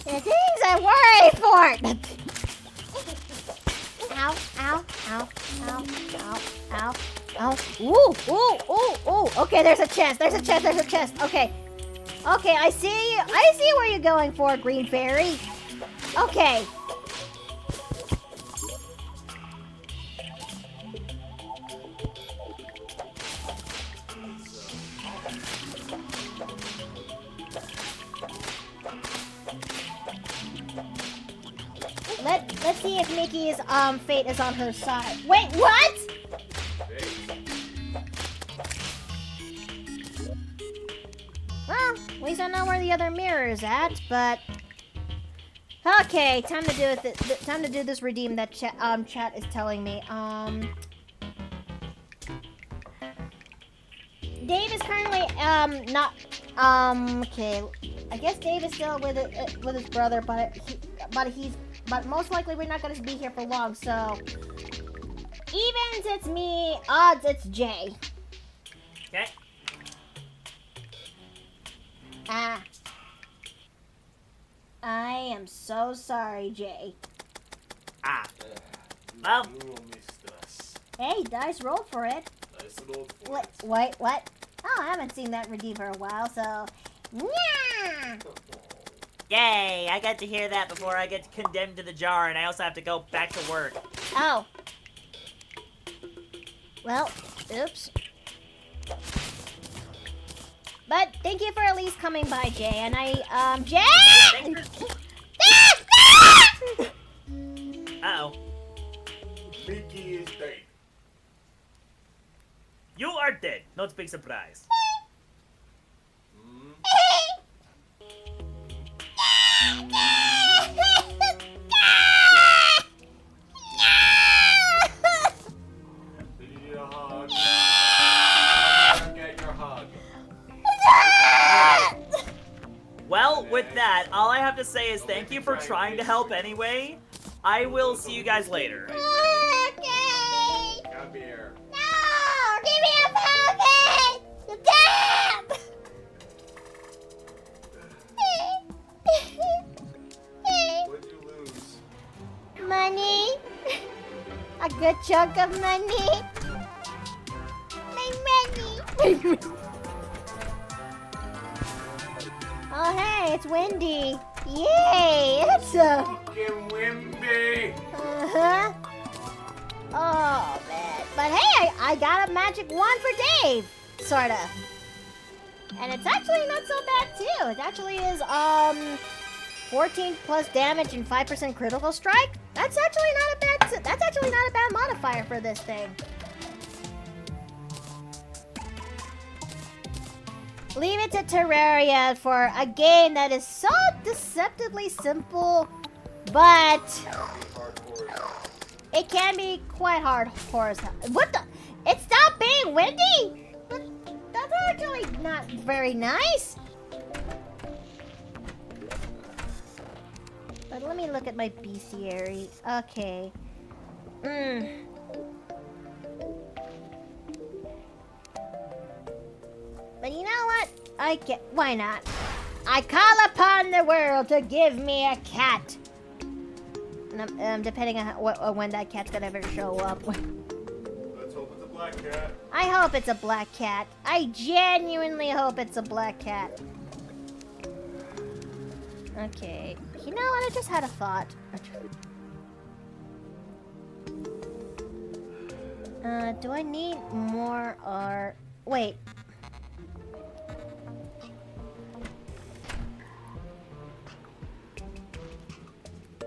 The things I worry for. Ow, ow, ow, ow, ow, ow, ow. Ooh. Okay, there's a chest. Okay. Okay, I see where you're going for, Green Fairy. Okay. Let's see if Mickey's fate is on her side. Wait, what? Well, at least I know where the other mirror is at, but okay, time to do it. Time to do this redeem that chat is telling me. Dave is currently not okay. I guess Dave is still with his brother, but most likely we're not going to be here for long. So evens it's me, odds it's Jay. Okay. I am so sorry, Jay. Well. You missed us. Hey, dice roll for it. Nice little point. Wait, what? Oh, I haven't seen that redeem for a while, so yeah. Yay! I got to hear that before I get condemned to the jar, and I also have to go back to work. Oh. Well, oops. But thank you for at least coming by, Jay. And Jay! Uh-oh. Mickey is dead. You are dead. Not a big surprise. You need a hug. Come here and get your hug. Well, with that, all I have to say is thank you for trying to help anyway. I will see you guys later. Okay. Come here. No! Give me a puppet! Stop! What'd you lose? Money. A good chunk of money. My money. Oh, hey, it's Wendy. Yay! It's a... Fucking Wimby. Uh-huh. Oh, man. But hey, I got a magic wand for Dave. Sorta. And it's actually not so bad, too. It actually is, 14 plus damage and 5% critical strike. That's actually not a bad modifier for this thing. Leave it to Terraria for a game that is so deceptively simple, but it can be quite hard. What the? It stopped being windy? That's actually not very nice. But let me look at my bestiary. Okay. But you know what? Why not? I call upon the world to give me a cat. Depending on when that cat's gonna ever show up. Let's hope it's a black cat. I hope it's a black cat. I genuinely hope it's a black cat. Okay. You know what? I just had a thought. Do I need more or... Wait.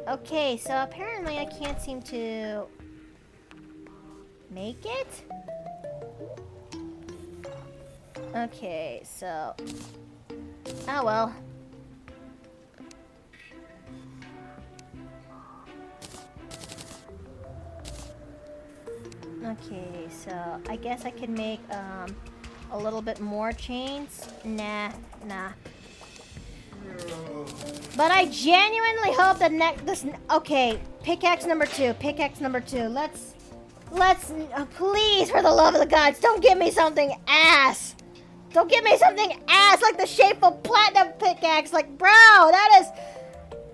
Okay, so apparently I can't seem to make it. Okay, so... Oh well. Okay, so I guess I can make a little bit more chains. Nah. But I genuinely hope that okay, pickaxe number two. Let's please, for the love of the gods, don't give me something ass. Don't give me something ass like the Shameful Platinum pickaxe. Like, bro, that is...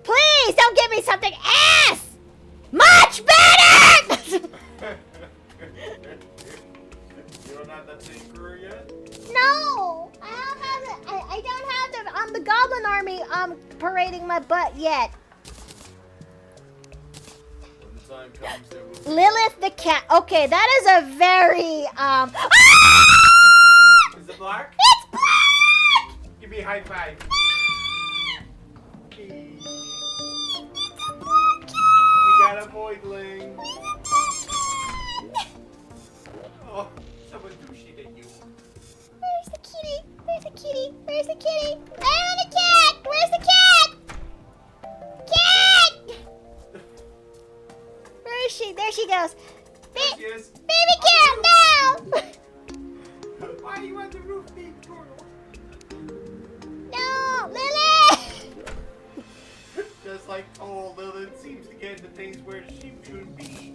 Please, don't give me something ass. Much better! You don't have that tinkerer yet? No, I don't have the Goblin Army parading my butt yet. When the time comes, there will be... Lilith the cat. Okay, that is a very Is it black? It's black. Give me a high five. It's a black We cat. got a voidling. Oh, someone do shit at you. Where's the kitty? Where's the kitty? Where's the kitty? Oh, the cat! Where's the cat? Cat! Where is she? There she goes. There she is. Baby cat, no! Why are you on the roof, big girl? No, Lily! Just like old Lilith seems to get into things where she shouldn't be.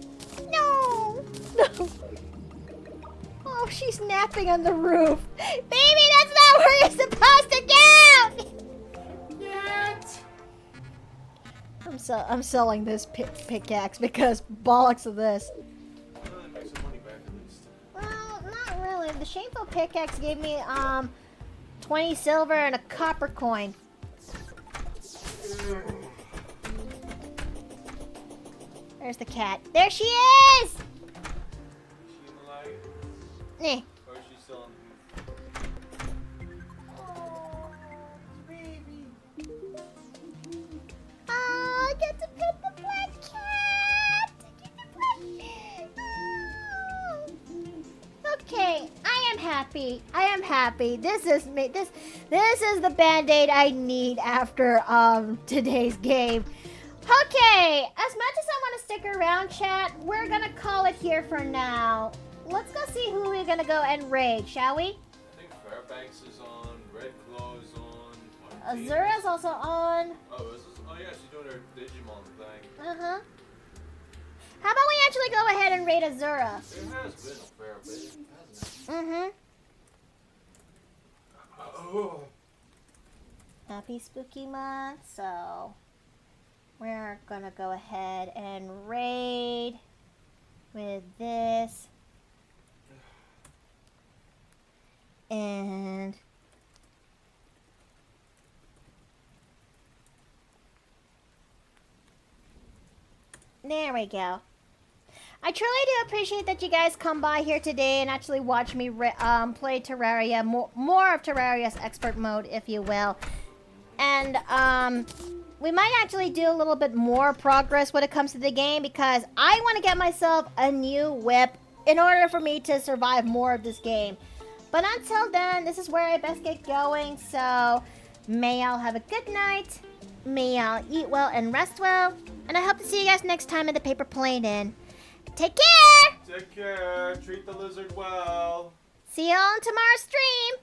No! No! Oh, she's napping on the roof. Baby, that's not where you're supposed to go! Yet. I'm selling this pickaxe because bollocks of this. Well, make some money back at least. Well, not really. The Shameful pickaxe gave me 20 silver and a copper coin. There's the cat. There she is! Is she in the light? Eh. Or is she still in the baby. Oh, I get to pet the black cat. I get to pet. Oh. Okay, I am happy. I am happy. This is me. This is the band-aid I need after today's game. Okay, as much as I want to stick around, chat, we're gonna call it here for now. Let's go see who we're gonna go and raid, shall we? I think Fairbanks is on, Red Claw is on. Azura's also on. Oh, yeah, she's doing her Digimon thing. Uh-huh. How about we actually go ahead and raid Azura? There has been a fair bit, hasn't it? Mm-hmm. Oh. Happy Spooky Month, so we're gonna go ahead and raid with this. And there we go. I truly do appreciate that you guys come by here today and actually watch me play Terraria, more of Terraria's expert mode, if you will. And we might actually do a little bit more progress when it comes to the game because I want to get myself a new whip in order for me to survive more of this game. But until then, this is where I best get going. So may y'all have a good night. May y'all eat well and rest well. And I hope to see you guys next time in the Paper Plane Inn. Take care! Take care. Treat the lizard well. See y'all on tomorrow's stream.